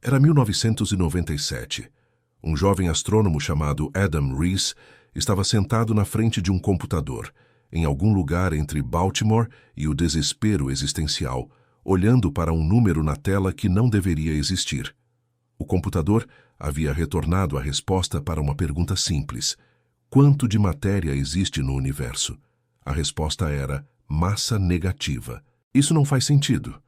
Era 1997. Um jovem astrônomo chamado Adam Rees estava sentado na frente de um computador, em algum lugar entre Baltimore e o desespero existencial, olhando para um número na tela que não deveria existir. O computador havia retornado a resposta para uma pergunta simples: quanto de matéria existe no universo? A resposta era massa negativa. Isso não faz sentido.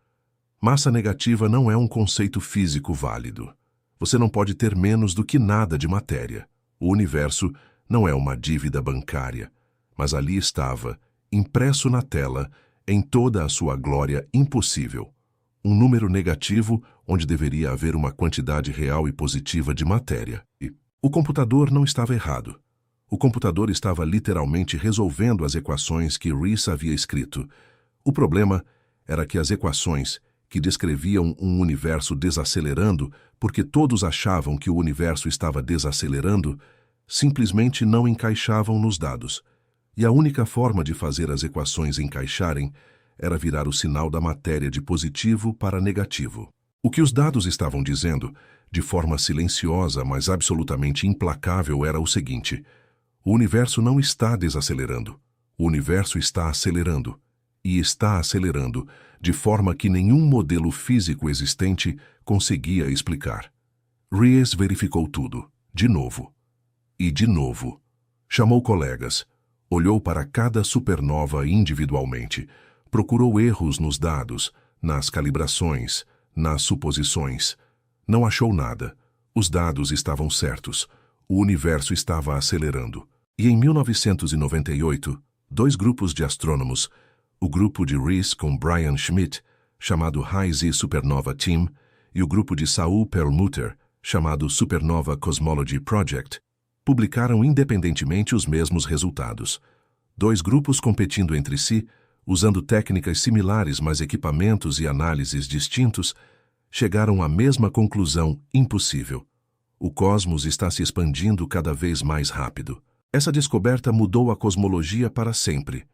Massa negativa não é um conceito físico válido. Você não pode ter menos do que nada de matéria. O universo não é uma dívida bancária, mas ali estava, impresso na tela, em toda a sua glória impossível, um número negativo onde deveria haver uma quantidade real e positiva de matéria. E o computador não estava errado. O computador estava literalmente resolvendo as equações que Rees havia escrito. O problema era que as equações, que descreviam um universo desacelerando porque todos achavam que o universo estava desacelerando, simplesmente não encaixavam nos dados. E a única forma de fazer as equações encaixarem era virar o sinal da matéria de positivo para negativo. O que os dados estavam dizendo, de forma silenciosa, mas absolutamente implacável, era o seguinte: o universo não está desacelerando. O universo está acelerando. E está acelerando de forma que nenhum modelo físico existente conseguia explicar. Rees verificou tudo, de novo. E de novo. Chamou colegas. Olhou para cada supernova individualmente. Procurou erros nos dados, nas calibrações, nas suposições. Não achou nada. Os dados estavam certos. O universo estava acelerando. E em 1998, dois grupos de astrônomos, o grupo de Rees com Brian Schmidt, chamado High-Z Supernova Team, e o grupo de Saul Perlmutter, chamado Supernova Cosmology Project, publicaram independentemente os mesmos resultados. Dois grupos competindo entre si, usando técnicas similares, mas equipamentos e análises distintos, chegaram à mesma conclusão impossível. O cosmos está se expandindo cada vez mais rápido. Essa descoberta mudou a cosmologia para sempre.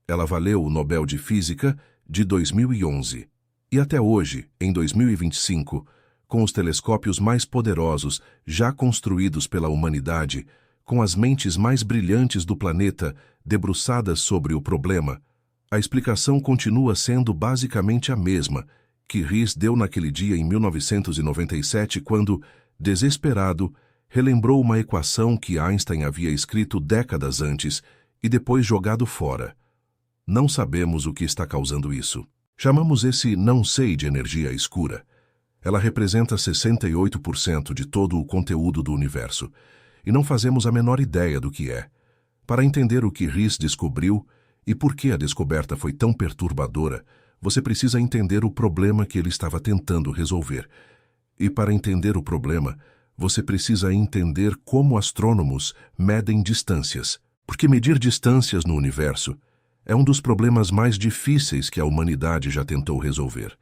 Ela valeu o Nobel de Física de 2011. E até hoje, em 2025, com os telescópios mais poderosos já construídos pela humanidade, com as mentes mais brilhantes do planeta debruçadas sobre o problema, a explicação continua sendo basicamente a mesma que Rees deu naquele dia em 1997 quando, desesperado, relembrou uma equação que Einstein havia escrito décadas antes e depois jogado fora. Não sabemos o que está causando isso. Chamamos esse não sei de energia escura. Ela representa 68% de todo o conteúdo do universo, e não fazemos a menor ideia do que é. Para entender o que Rees descobriu e por que a descoberta foi tão perturbadora, você precisa entender o problema que ele estava tentando resolver. E para entender o problema, você precisa entender como astrônomos medem distâncias, porque medir distâncias no universo é um dos problemas mais difíceis que a humanidade já tentou resolver.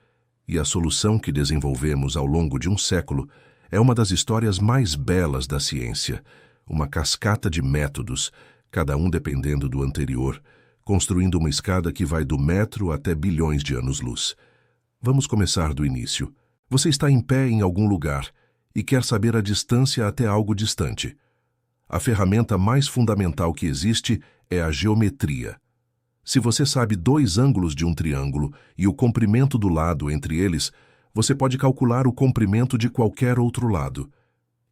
E a solução que desenvolvemos ao longo de um século é uma das histórias mais belas da ciência, uma cascata de métodos, cada um dependendo do anterior, construindo uma escada que vai do metro até bilhões de anos-luz. Vamos começar do início. Você está em pé em algum lugar e quer saber a distância até algo distante. A ferramenta mais fundamental que existe é a geometria. Se você sabe dois ângulos de um triângulo e o comprimento do lado entre eles, você pode calcular o comprimento de qualquer outro lado.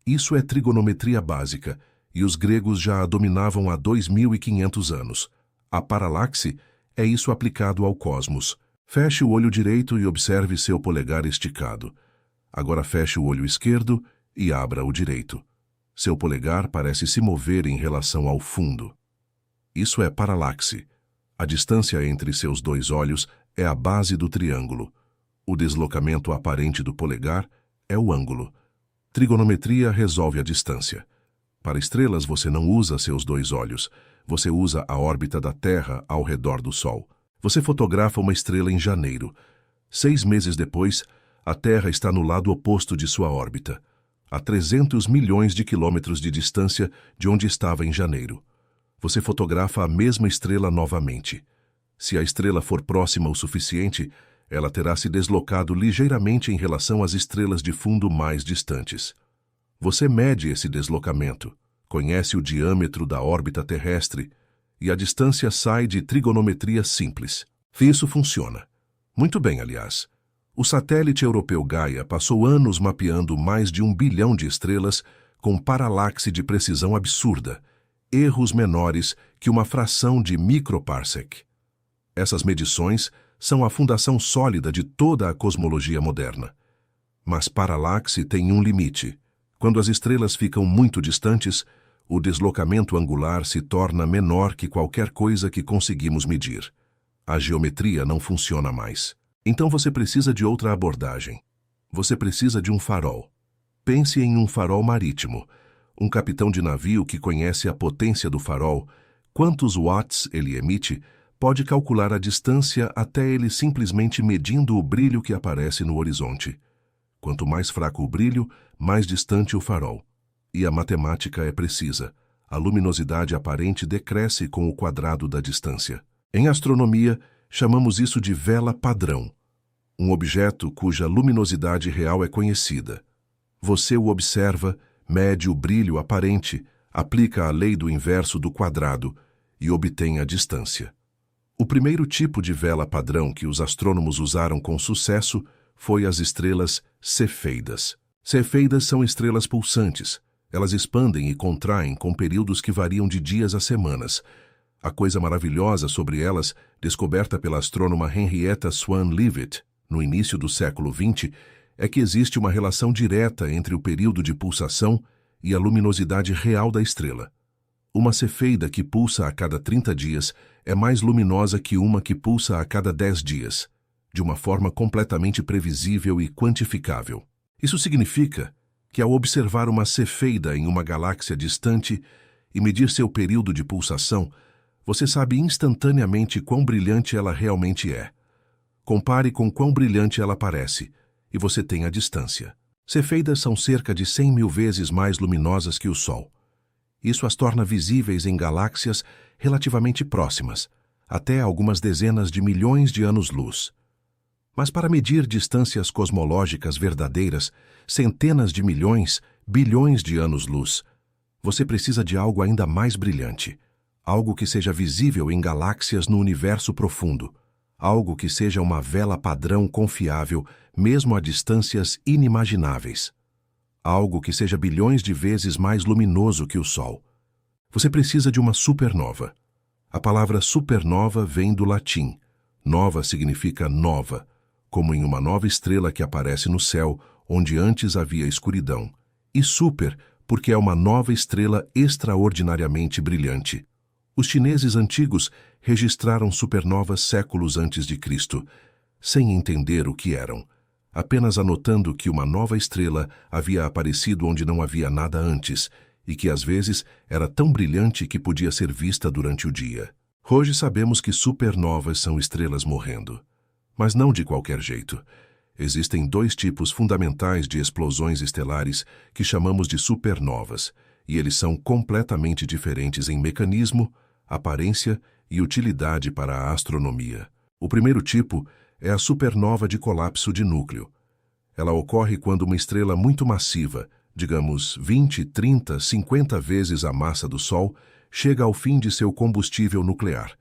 Isso é trigonometria básica, e os gregos já a dominavam há 2.500 anos. A paralaxe é isso aplicado ao cosmos. Feche o olho direito e observe seu polegar esticado. Agora feche o olho esquerdo e abra o direito. Seu polegar parece se mover em relação ao fundo. Isso é paralaxe. A distância entre seus dois olhos é a base do triângulo. O deslocamento aparente do polegar é o ângulo. Trigonometria resolve a distância. Para estrelas você não usa seus dois olhos. Você usa a órbita da Terra ao redor do Sol. Você fotografa uma estrela em janeiro. 6 meses depois, a Terra está no lado oposto de sua órbita, a 300 milhões de quilômetros de distância de onde estava em janeiro. Você fotografa a mesma estrela novamente. Se a estrela for próxima o suficiente, ela terá se deslocado ligeiramente em relação às estrelas de fundo mais distantes. Você mede esse deslocamento, conhece o diâmetro da órbita terrestre e a distância sai de trigonometria simples. Isso funciona. Muito bem, aliás. O satélite europeu Gaia passou anos mapeando mais de 1 bilhão de estrelas com paralaxe de precisão absurda, erros menores que uma fração de microparsec. Essas medições são a fundação sólida de toda a cosmologia moderna. Mas paralaxe tem um limite. Quando as estrelas ficam muito distantes, o deslocamento angular se torna menor que qualquer coisa que conseguimos medir. A geometria não funciona mais. Então você precisa de outra abordagem. Você precisa de um farol. Pense em um farol marítimo. Um capitão de navio que conhece a potência do farol, quantos watts ele emite, pode calcular a distância até ele simplesmente medindo o brilho que aparece no horizonte. Quanto mais fraco o brilho, mais distante o farol. E a matemática é precisa. A luminosidade aparente decresce com o quadrado da distância. Em astronomia, chamamos isso de vela padrão. Um objeto cuja luminosidade real é conhecida. Você o observa, mede o brilho aparente, aplica a lei do inverso do quadrado e obtém a distância. O primeiro tipo de vela padrão que os astrônomos usaram com sucesso foi as estrelas cefeidas. Cefeidas são estrelas pulsantes. Elas expandem e contraem com períodos que variam de dias a semanas. A coisa maravilhosa sobre elas, descoberta pela astrônoma Henrietta Swan Leavitt no início do século XX, é que existe uma relação direta entre o período de pulsação e a luminosidade real da estrela. Uma cefeida que pulsa a cada 30 dias é mais luminosa que uma que pulsa a cada 10 dias, de uma forma completamente previsível e quantificável. Isso significa que, ao observar uma cefeida em uma galáxia distante e medir seu período de pulsação, você sabe instantaneamente quão brilhante ela realmente é. Compare com quão brilhante ela parece, e você tem a distância. Cefeidas são cerca de 100 mil vezes mais luminosas que o Sol. Isso as torna visíveis em galáxias relativamente próximas, até algumas dezenas de milhões de anos-luz. Mas para medir distâncias cosmológicas verdadeiras, centenas de milhões, bilhões de anos-luz, você precisa de algo ainda mais brilhante, algo que seja visível em galáxias no universo profundo, algo que seja uma vela padrão confiável, mesmo a distâncias inimagináveis. Algo que seja bilhões de vezes mais luminoso que o Sol. Você precisa de uma supernova. A palavra supernova vem do latim. Nova significa nova, como em uma nova estrela que aparece no céu, onde antes havia escuridão. E super, porque é uma nova estrela extraordinariamente brilhante. Os chineses antigos registraram supernovas séculos antes de Cristo, sem entender o que eram, apenas anotando que uma nova estrela havia aparecido onde não havia nada antes e que às vezes era tão brilhante que podia ser vista durante o dia. Hoje sabemos que supernovas são estrelas morrendo, mas não de qualquer jeito. Existem dois tipos fundamentais de explosões estelares que chamamos de supernovas, e eles são completamente diferentes em mecanismo, aparência e utilidade para a astronomia. O primeiro tipo é a supernova de colapso de núcleo. Ela ocorre quando uma estrela muito massiva, digamos 20, 30, 50 vezes a massa do Sol, chega ao fim de seu combustível nuclear.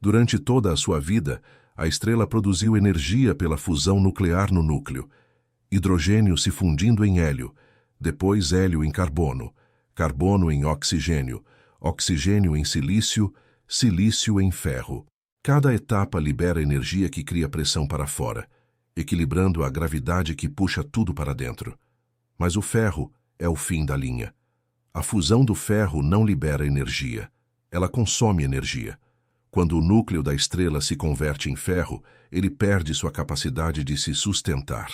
Durante toda a sua vida, a estrela produziu energia pela fusão nuclear no núcleo, hidrogênio se fundindo em hélio, depois hélio em carbono, carbono em oxigênio, oxigênio em silício, silício em ferro. Cada etapa libera energia que cria pressão para fora, equilibrando a gravidade que puxa tudo para dentro. Mas o ferro é o fim da linha. A fusão do ferro não libera energia, ela consome energia. Quando o núcleo da estrela se converte em ferro, ele perde sua capacidade de se sustentar.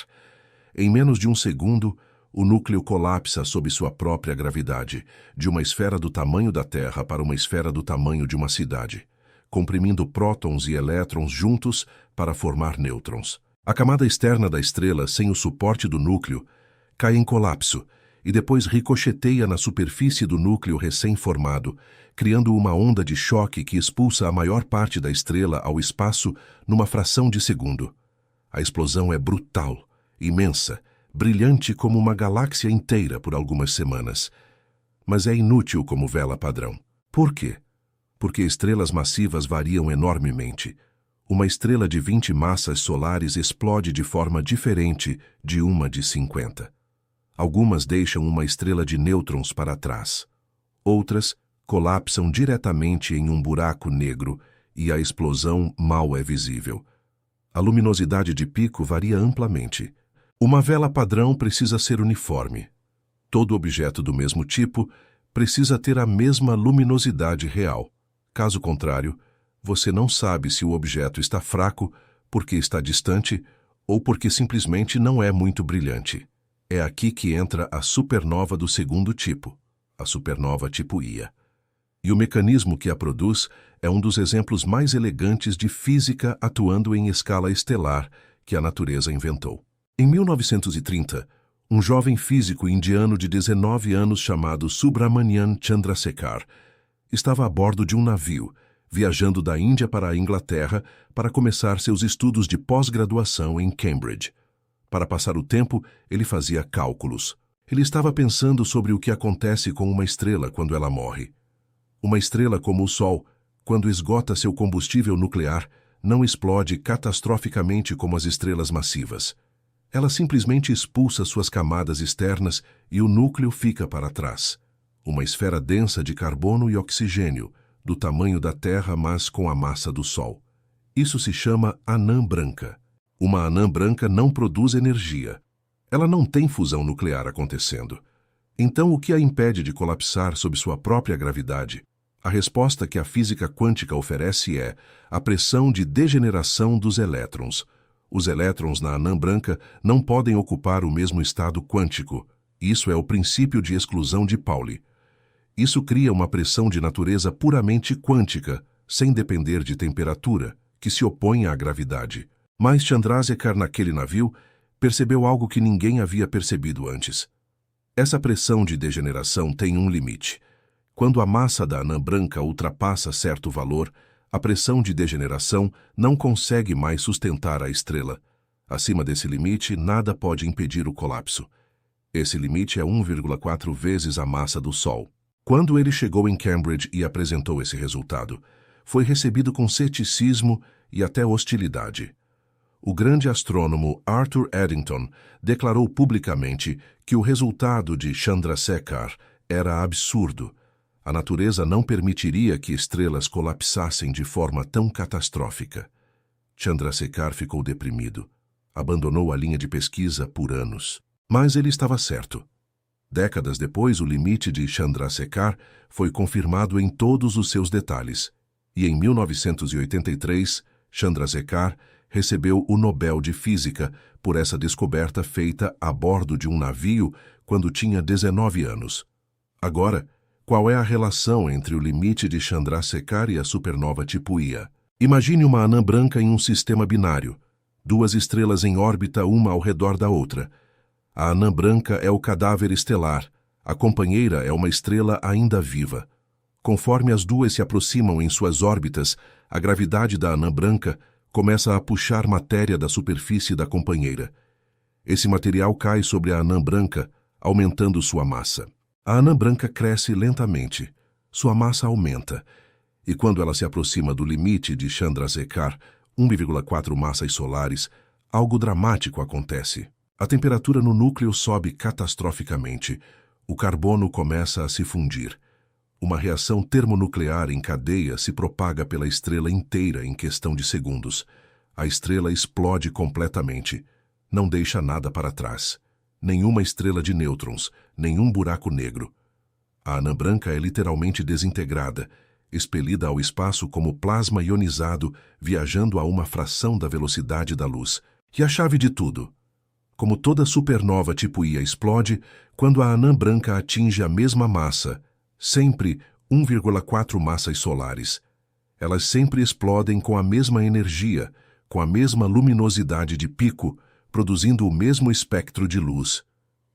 Em menos de um segundo, o núcleo colapsa sob sua própria gravidade, de uma esfera do tamanho da Terra para uma esfera do tamanho de uma cidade, comprimindo prótons e elétrons juntos para formar nêutrons. A camada externa da estrela, sem o suporte do núcleo, cai em colapso e depois ricocheteia na superfície do núcleo recém-formado, criando uma onda de choque que expulsa a maior parte da estrela ao espaço numa fração de segundo. A explosão é brutal, imensa, brilhante como uma galáxia inteira por algumas semanas. Mas é inútil como vela padrão. Por quê? Porque estrelas massivas variam enormemente. Uma estrela de 20 massas solares explode de forma diferente de uma de 50. Algumas deixam uma estrela de nêutrons para trás. Outras colapsam diretamente em um buraco negro e a explosão mal é visível. A luminosidade de pico varia amplamente. Uma vela padrão precisa ser uniforme. Todo objeto do mesmo tipo precisa ter a mesma luminosidade real. Caso contrário, você não sabe se o objeto está fraco porque está distante ou porque simplesmente não é muito brilhante. É aqui que entra a supernova do segundo tipo, a supernova tipo Ia. E o mecanismo que a produz é um dos exemplos mais elegantes de física atuando em escala estelar que a natureza inventou. Em 1930, um jovem físico indiano de 19 anos chamado Subrahmanyan Chandrasekhar estava a bordo de um navio, viajando da Índia para a Inglaterra para começar seus estudos de pós-graduação em Cambridge. Para passar o tempo, ele fazia cálculos. Ele estava pensando sobre o que acontece com uma estrela quando ela morre. Uma estrela como o Sol, quando esgota seu combustível nuclear, não explode catastroficamente como as estrelas massivas. Ela simplesmente expulsa suas camadas externas e o núcleo fica para trás. Uma esfera densa de carbono e oxigênio, do tamanho da Terra, mas com a massa do Sol. Isso se chama anã branca. Uma anã branca não produz energia. Ela não tem fusão nuclear acontecendo. Então, o que a impede de colapsar sob sua própria gravidade? A resposta que a física quântica oferece é a pressão de degeneração dos elétrons. Os elétrons na anã branca não podem ocupar o mesmo estado quântico. Isso é o princípio de exclusão de Pauli. Isso cria uma pressão de natureza puramente quântica, sem depender de temperatura, que se opõe à gravidade. Mas Chandrasekhar, naquele navio, percebeu algo que ninguém havia percebido antes. Essa pressão de degeneração tem um limite. Quando a massa da anã branca ultrapassa certo valor, a pressão de degeneração não consegue mais sustentar a estrela. Acima desse limite, nada pode impedir o colapso. Esse limite é 1,4 vezes a massa do Sol. Quando ele chegou em Cambridge e apresentou esse resultado, foi recebido com ceticismo e até hostilidade. O grande astrônomo Arthur Eddington declarou publicamente que o resultado de Chandrasekhar era absurdo. A natureza não permitiria que estrelas colapsassem de forma tão catastrófica. Chandrasekhar ficou deprimido. Abandonou a linha de pesquisa por anos. Mas ele estava certo. Décadas depois, o limite de Chandrasekhar foi confirmado em todos os seus detalhes. E em 1983, Chandrasekhar recebeu o Nobel de Física por essa descoberta feita a bordo de um navio quando tinha 19 anos. Agora, qual é a relação entre o limite de Chandrasekhar e a supernova tipo Ia? Imagine uma anã branca em um sistema binário, duas estrelas em órbita uma ao redor da outra. A anã branca é o cadáver estelar, a companheira é uma estrela ainda viva. Conforme as duas se aproximam em suas órbitas, a gravidade da anã branca começa a puxar matéria da superfície da companheira. Esse material cai sobre a anã branca, aumentando sua massa. A anã branca cresce lentamente, sua massa aumenta, e quando ela se aproxima do limite de Chandrasekhar, 1,4 massas solares, algo dramático acontece. A temperatura no núcleo sobe catastroficamente. O carbono começa a se fundir. Uma reação termonuclear em cadeia se propaga pela estrela inteira em questão de segundos. A estrela explode completamente. Não deixa nada para trás. Nenhuma estrela de nêutrons, nenhum buraco negro. A anã branca é literalmente desintegrada, expelida ao espaço como plasma ionizado, viajando a uma fração da velocidade da luz. E a chave de tudo? Como toda supernova tipo Ia explode, quando a anã branca atinge a mesma massa, sempre 1,4 massas solares. Elas sempre explodem com a mesma energia, com a mesma luminosidade de pico, produzindo o mesmo espectro de luz.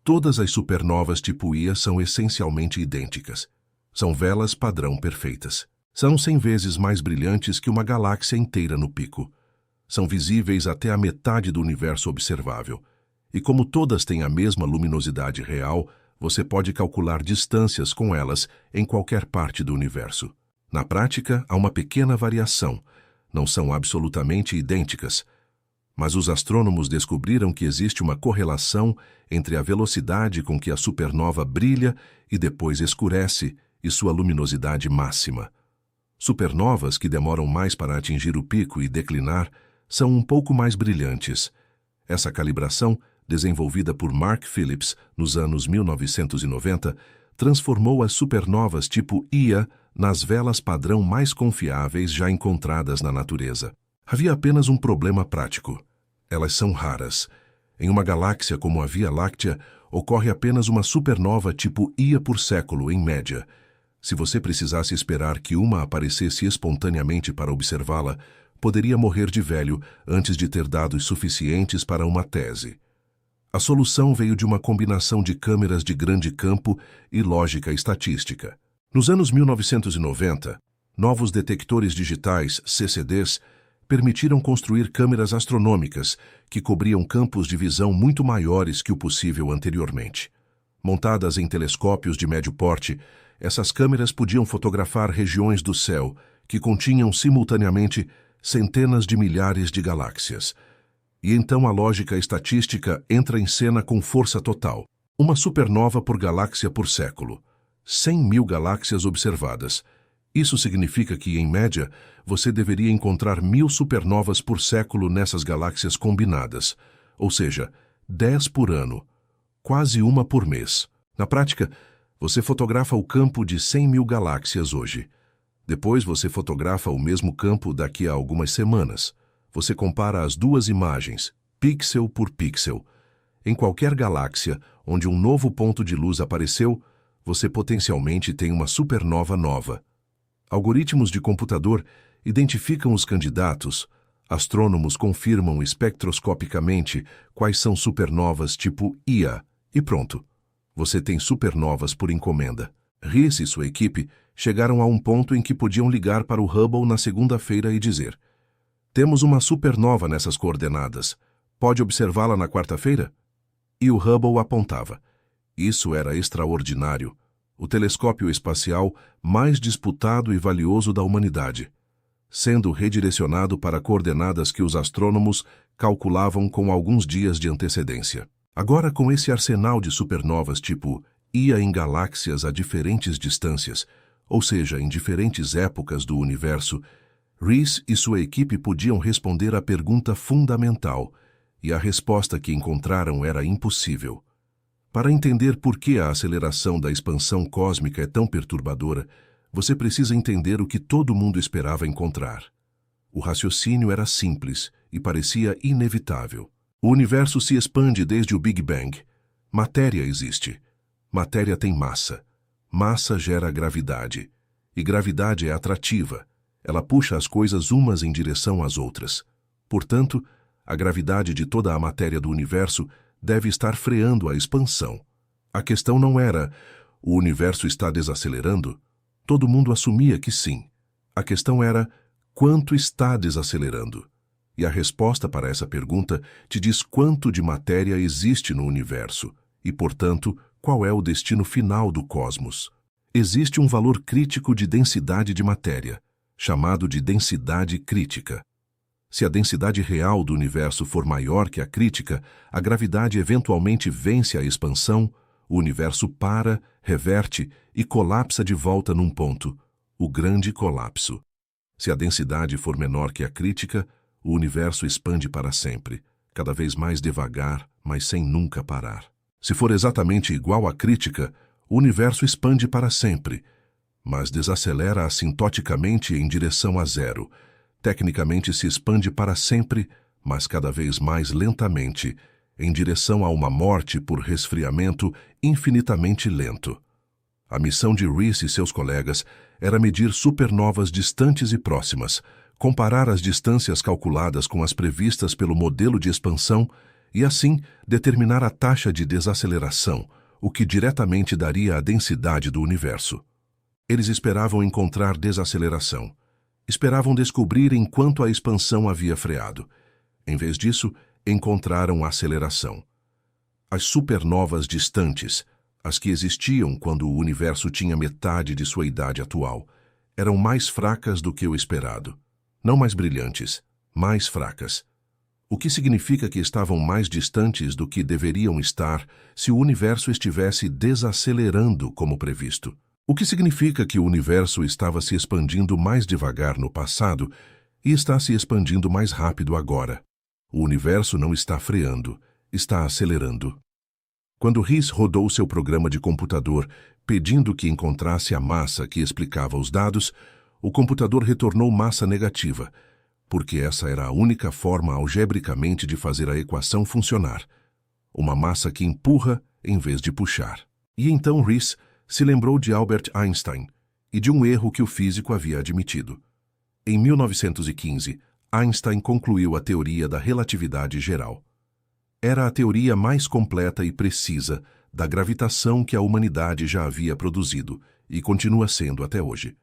Todas as supernovas tipo Ia são essencialmente idênticas. São velas padrão perfeitas. São 100 vezes mais brilhantes que uma galáxia inteira no pico. São visíveis até a metade do universo observável. E como todas têm a mesma luminosidade real, você pode calcular distâncias com elas em qualquer parte do universo. Na prática, há uma pequena variação. Não são absolutamente idênticas. Mas os astrônomos descobriram que existe uma correlação entre a velocidade com que a supernova brilha e depois escurece e sua luminosidade máxima. Supernovas que demoram mais para atingir o pico e declinar são um pouco mais brilhantes. Essa calibração, desenvolvida por Mark Phillips nos anos 1990, transformou as supernovas tipo Ia nas velas padrão mais confiáveis já encontradas na natureza. Havia apenas um problema prático. Elas são raras. Em uma galáxia como a Via Láctea, ocorre apenas uma supernova tipo Ia por século, em média. Se você precisasse esperar que uma aparecesse espontaneamente para observá-la, poderia morrer de velho antes de ter dados suficientes para uma tese. A solução veio de uma combinação de câmeras de grande campo e lógica estatística. Nos anos 1990, novos detectores digitais, CCDs, permitiram construir câmeras astronômicas que cobriam campos de visão muito maiores que o possível anteriormente. Montadas em telescópios de médio porte, essas câmeras podiam fotografar regiões do céu que continham simultaneamente centenas de milhares de galáxias. E então a lógica estatística entra em cena com força total. Uma supernova por galáxia por século. 100.000 galáxias observadas. Isso significa que, em média, você deveria encontrar 1.000 supernovas por século nessas galáxias combinadas, ou seja, 10 por ano, quase uma por mês. Na prática, você fotografa o campo de 100.000 galáxias hoje. Depois você fotografa o mesmo campo daqui a algumas semanas. Você compara as duas imagens, pixel por pixel. Em qualquer galáxia onde um novo ponto de luz apareceu, você potencialmente tem uma supernova nova. Algoritmos de computador identificam os candidatos, astrônomos confirmam espectroscopicamente quais são supernovas tipo Ia, e pronto. Você tem supernovas por encomenda. Rees e sua equipe chegaram a um ponto em que podiam ligar para o Hubble na segunda-feira e dizer: "Temos uma supernova nessas coordenadas. Pode observá-la na quarta-feira?" E o Hubble apontava. Isso era extraordinário. O telescópio espacial mais disputado e valioso da humanidade, sendo redirecionado para coordenadas que os astrônomos calculavam com alguns dias de antecedência. Agora, com esse arsenal de supernovas tipo Ia em galáxias a diferentes distâncias, ou seja, em diferentes épocas do universo, Rees e sua equipe podiam responder à pergunta fundamental, e a resposta que encontraram era impossível. Para entender por que a aceleração da expansão cósmica é tão perturbadora, você precisa entender o que todo mundo esperava encontrar. O raciocínio era simples e parecia inevitável. O universo se expande desde o Big Bang. Matéria existe. Matéria tem massa. Massa gera gravidade. E gravidade é atrativa. Ela puxa as coisas umas em direção às outras. Portanto, a gravidade de toda a matéria do universo deve estar freando a expansão. A questão não era: o universo está desacelerando? Todo mundo assumia que sim. A questão era: quanto está desacelerando? E a resposta para essa pergunta te diz quanto de matéria existe no universo e, portanto, qual é o destino final do cosmos. Existe um valor crítico de densidade de matéria, chamado de densidade crítica. Se a densidade real do universo for maior que a crítica, a gravidade eventualmente vence a expansão, o universo para, reverte e colapsa de volta num ponto, o grande colapso. Se a densidade for menor que a crítica, o universo expande para sempre, cada vez mais devagar, mas sem nunca parar. Se for exatamente igual à crítica, o universo expande para sempre, mas desacelera assintoticamente em direção a zero. Tecnicamente se expande para sempre, mas cada vez mais lentamente, em direção a uma morte por resfriamento infinitamente lento. A missão de Rees e seus colegas era medir supernovas distantes e próximas, comparar as distâncias calculadas com as previstas pelo modelo de expansão e, assim, determinar a taxa de desaceleração, o que diretamente daria a densidade do universo. Eles esperavam encontrar desaceleração. Esperavam descobrir enquanto a expansão havia freado. Em vez disso, encontraram aceleração. As supernovas distantes, as que existiam quando o universo tinha metade de sua idade atual, eram mais fracas do que o esperado. Não mais brilhantes, mais fracas. O que significa que estavam mais distantes do que deveriam estar se o universo estivesse desacelerando como previsto. O que significa que o universo estava se expandindo mais devagar no passado e está se expandindo mais rápido agora. O universo não está freando, está acelerando. Quando Riss rodou seu programa de computador pedindo que encontrasse a massa que explicava os dados, o computador retornou massa negativa, porque essa era a única forma algebricamente de fazer a equação funcionar. Uma massa que empurra em vez de puxar. E então Riss se lembrou de Albert Einstein e de um erro que o físico havia admitido. Em 1915, Einstein concluiu a teoria da relatividade geral. Era a teoria mais completa e precisa da gravitação que a humanidade já havia produzido e continua sendo até hoje.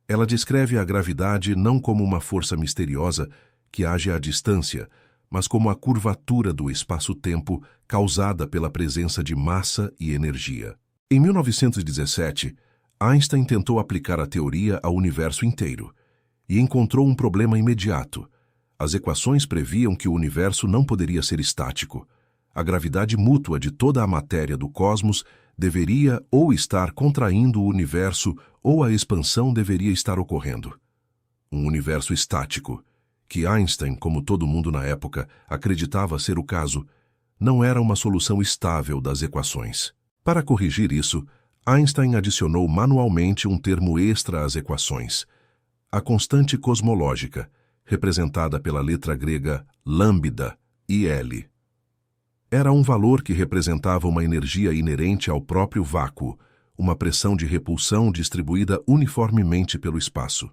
Ela descreve a gravidade não como uma força misteriosa que age à distância, mas como a curvatura do espaço-tempo causada pela presença de massa e energia. Em 1917, Einstein tentou aplicar a teoria ao universo inteiro e encontrou um problema imediato. As equações previam que o universo não poderia ser estático. A gravidade mútua de toda a matéria do cosmos deveria ou estar contraindo o universo ou a expansão deveria estar ocorrendo. Um universo estático, que Einstein, como todo mundo na época, acreditava ser o caso, não era uma solução estável das equações. Para corrigir isso, Einstein adicionou manualmente um termo extra às equações, a constante cosmológica, representada pela letra grega lambda, IL. Era um valor que representava uma energia inerente ao próprio vácuo, uma pressão de repulsão distribuída uniformemente pelo espaço.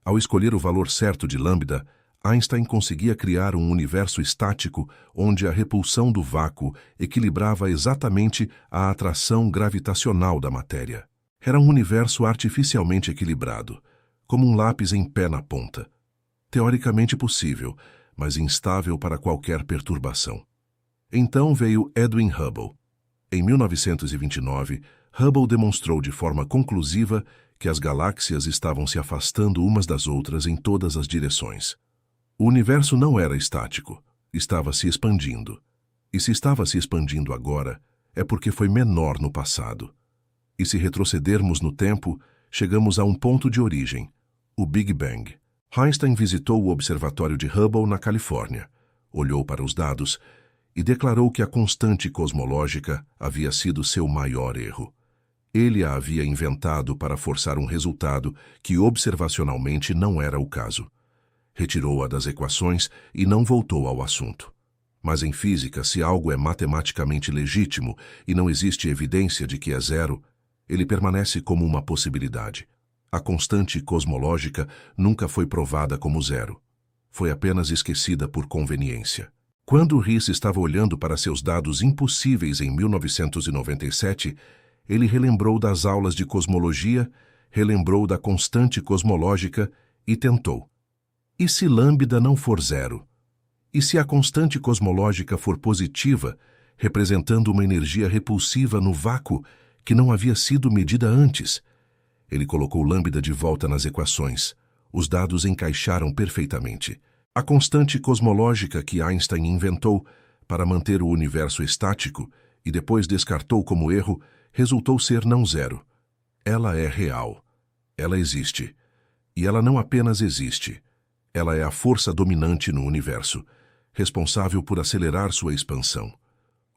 Ao escolher o valor certo de lambda, Einstein conseguia criar um universo estático onde a repulsão do vácuo equilibrava exatamente a atração gravitacional da matéria. Era um universo artificialmente equilibrado, como um lápis em pé na ponta. Teoricamente possível, mas instável para qualquer perturbação. Então veio Edwin Hubble. Em 1929, Hubble demonstrou de forma conclusiva que as galáxias estavam se afastando umas das outras em todas as direções. O universo não era estático, estava se expandindo. E se estava se expandindo agora, é porque foi menor no passado. E se retrocedermos no tempo, chegamos a um ponto de origem, o Big Bang. Einstein visitou o observatório de Hubble na Califórnia, olhou para os dados e declarou que a constante cosmológica havia sido seu maior erro. Ele a havia inventado para forçar um resultado que observacionalmente não era o caso. Retirou-a das equações e não voltou ao assunto. Mas em física, se algo é matematicamente legítimo e não existe evidência de que é zero, ele permanece como uma possibilidade. A constante cosmológica nunca foi provada como zero. Foi apenas esquecida por conveniência. Quando Riss estava olhando para seus dados impossíveis em 1997, ele relembrou das aulas de cosmologia, relembrou da constante cosmológica e tentou. E se lambda não for zero? E se a constante cosmológica for positiva, representando uma energia repulsiva no vácuo que não havia sido medida antes? Ele colocou lambda de volta nas equações. Os dados encaixaram perfeitamente. A constante cosmológica que Einstein inventou para manter o universo estático e depois descartou como erro, resultou ser não zero. Ela é real. Ela existe. E ela não apenas existe. Ela é a força dominante no universo, responsável por acelerar sua expansão.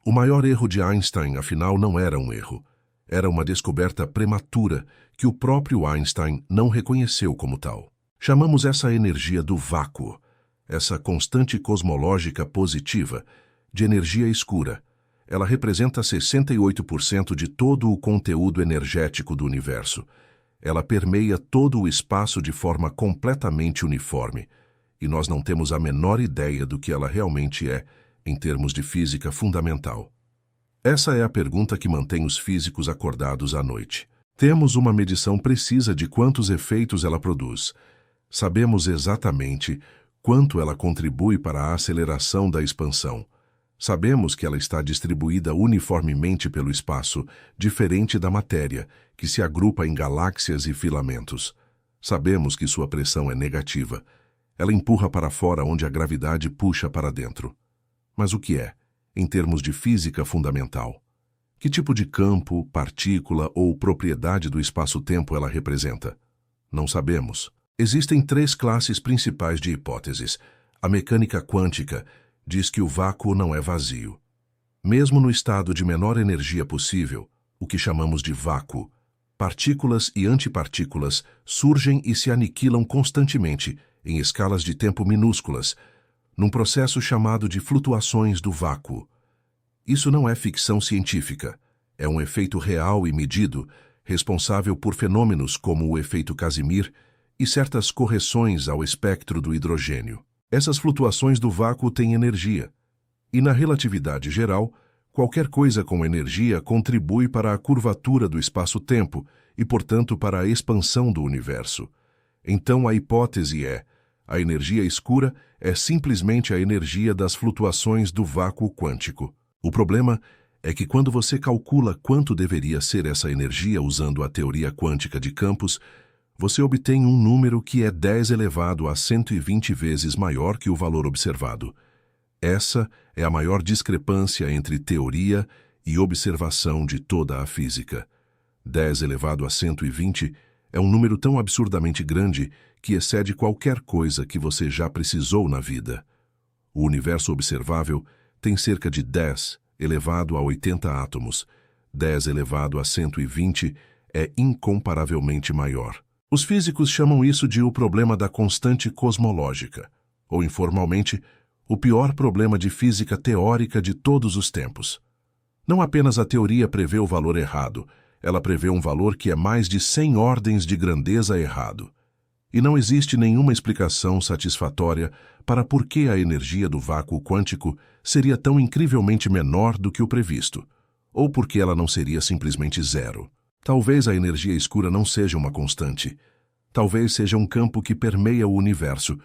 O maior erro de Einstein, afinal, não era um erro. Era uma descoberta prematura que o próprio Einstein não reconheceu como tal. Chamamos essa energia do vácuo, essa constante cosmológica positiva, de energia escura. Ela representa 68% de todo o conteúdo energético do universo. Ela permeia todo o espaço de forma completamente uniforme, e nós não temos a menor ideia do que ela realmente é, em termos de física fundamental. Essa é a pergunta que mantém os físicos acordados à noite. Temos uma medição precisa de quantos efeitos ela produz. Sabemos exatamente quanto ela contribui para a aceleração da expansão. Sabemos que ela está distribuída uniformemente pelo espaço, diferente da matéria, que se agrupa em galáxias e filamentos. Sabemos que sua pressão é negativa. Ela empurra para fora onde a gravidade puxa para dentro. Mas o que é, em termos de física fundamental? Que tipo de campo, partícula ou propriedade do espaço-tempo ela representa? Não sabemos. Existem 3 classes principais de hipóteses. A mecânica quântica diz que o vácuo não é vazio. Mesmo no estado de menor energia possível, o que chamamos de vácuo, partículas e antipartículas surgem e se aniquilam constantemente, em escalas de tempo minúsculas, num processo chamado de flutuações do vácuo. Isso não é ficção científica. É um efeito real e medido, responsável por fenômenos como o efeito Casimir e certas correções ao espectro do hidrogênio. Essas flutuações do vácuo têm energia, e na relatividade geral, qualquer coisa com energia contribui para a curvatura do espaço-tempo e, portanto, para a expansão do universo. Então a hipótese é: a energia escura é simplesmente a energia das flutuações do vácuo quântico. O problema é que quando você calcula quanto deveria ser essa energia usando a teoria quântica de campos, você obtém um número que é 10 elevado a 120 vezes maior que o valor observado. Essa é a maior discrepância entre teoria e observação de toda a física. 10 elevado a 120 é um número tão absurdamente grande que excede qualquer coisa que você já precisou na vida. O universo observável tem cerca de 10 elevado a 80 átomos. 10 elevado a 120 é incomparavelmente maior. Os físicos chamam isso de o problema da constante cosmológica, ou informalmente, o pior problema de física teórica de todos os tempos. Não apenas a teoria prevê o valor errado, ela prevê um valor que é mais de 100 ordens de grandeza errado. E não existe nenhuma explicação satisfatória para por que a energia do vácuo quântico seria tão incrivelmente menor do que o previsto, ou por que ela não seria simplesmente zero. Talvez a energia escura não seja uma constante. Talvez seja um campo que permeia o universo,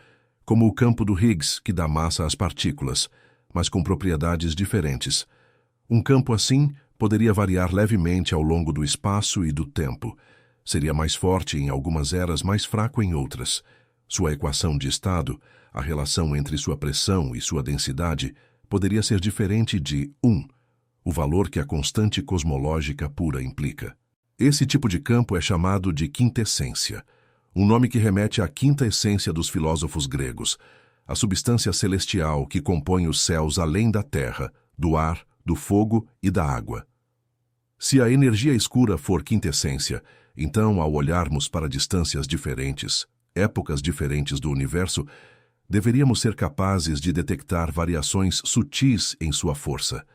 como o campo do Higgs, que dá massa às partículas, mas com propriedades diferentes. Um campo assim poderia variar levemente ao longo do espaço e do tempo. Seria mais forte em algumas eras, mais fraco em outras. Sua equação de estado, a relação entre sua pressão e sua densidade, poderia ser diferente de 1, o valor que a constante cosmológica pura implica. Esse tipo de campo é chamado de quintessência, um nome que remete à quinta essência dos filósofos gregos, a substância celestial que compõe os céus além da terra, do ar, do fogo e da água. Se a energia escura for quintessência, então, ao olharmos para distâncias diferentes, épocas diferentes do universo, deveríamos ser capazes de detectar variações sutis em sua força.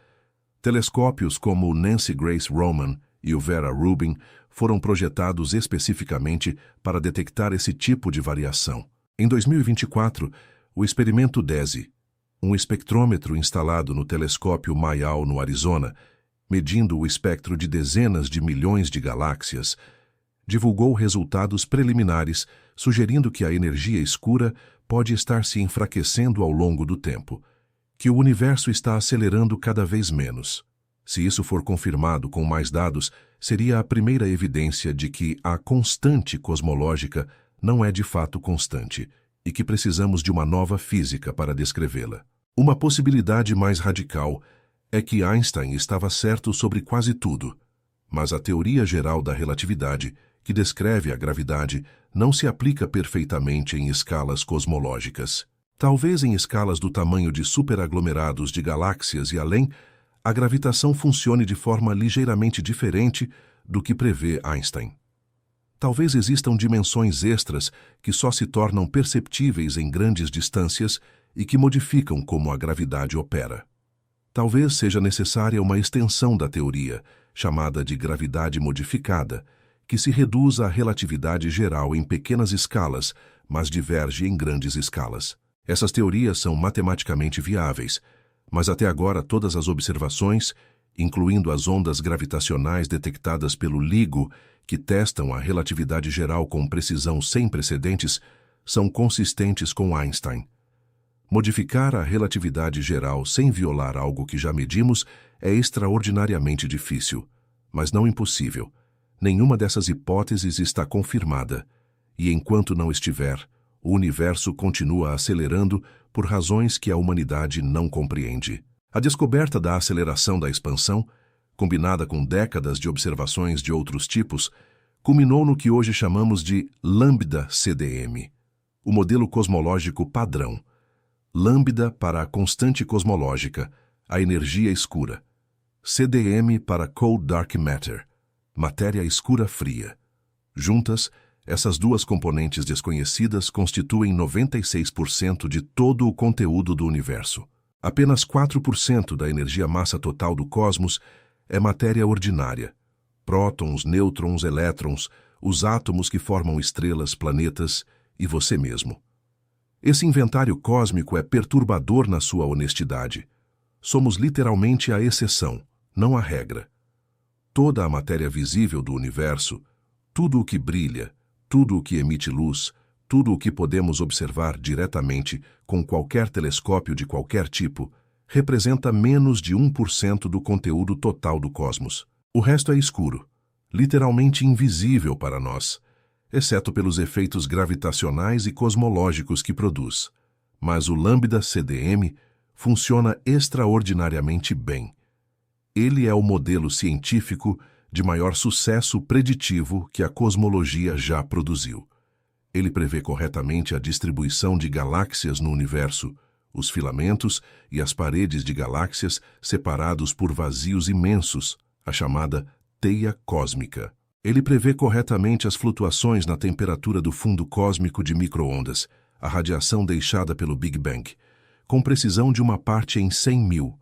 Telescópios como o Nancy Grace Roman e o Vera Rubin foram projetados especificamente para detectar esse tipo de variação. Em 2024, o experimento DESI, um espectrômetro instalado no telescópio Mayau, no Arizona, medindo o espectro de dezenas de milhões de galáxias, divulgou resultados preliminares sugerindo que a energia escura pode estar se enfraquecendo ao longo do tempo, que o universo está acelerando cada vez menos. Se isso for confirmado com mais dados, seria a primeira evidência de que a constante cosmológica não é de fato constante e que precisamos de uma nova física para descrevê-la. Uma possibilidade mais radical é que Einstein estava certo sobre quase tudo, mas a teoria geral da relatividade, que descreve a gravidade, não se aplica perfeitamente em escalas cosmológicas. Talvez em escalas do tamanho de superaglomerados de galáxias e além, a gravitação funcione de forma ligeiramente diferente do que prevê Einstein. Talvez existam dimensões extras que só se tornam perceptíveis em grandes distâncias e que modificam como a gravidade opera. Talvez seja necessária uma extensão da teoria, chamada de gravidade modificada, que se reduz à relatividade geral em pequenas escalas, mas diverge em grandes escalas. Essas teorias são matematicamente viáveis, mas até agora todas as observações, incluindo as ondas gravitacionais detectadas pelo LIGO, que testam a relatividade geral com precisão sem precedentes, são consistentes com Einstein. Modificar a relatividade geral sem violar algo que já medimos é extraordinariamente difícil, mas não impossível. Nenhuma dessas hipóteses está confirmada, e enquanto não estiver, o universo continua acelerando por razões que a humanidade não compreende. A descoberta da aceleração da expansão, combinada com décadas de observações de outros tipos, culminou no que hoje chamamos de lambda-CDM, o modelo cosmológico padrão. Lambda para a constante cosmológica, a energia escura. CDM para Cold Dark Matter, matéria escura fria. Juntas, essas duas componentes desconhecidas constituem 96% de todo o conteúdo do universo. Apenas 4% da energia-massa total do cosmos é matéria ordinária. Prótons, nêutrons, elétrons, os átomos que formam estrelas, planetas e você mesmo. Esse inventário cósmico é perturbador na sua honestidade. Somos literalmente a exceção, não a regra. Toda a matéria visível do universo, tudo o que brilha, tudo o que emite luz, tudo o que podemos observar diretamente com qualquer telescópio de qualquer tipo, representa menos de 1% do conteúdo total do cosmos. O resto é escuro, literalmente invisível para nós, exceto pelos efeitos gravitacionais e cosmológicos que produz. Mas o lambda-CDM funciona extraordinariamente bem. Ele é o modelo científico de maior sucesso preditivo que a cosmologia já produziu. Ele prevê corretamente a distribuição de galáxias no universo, os filamentos e as paredes de galáxias separados por vazios imensos, a chamada teia cósmica. Ele prevê corretamente as flutuações na temperatura do fundo cósmico de micro-ondas, a radiação deixada pelo Big Bang, com precisão de uma parte em 100.000.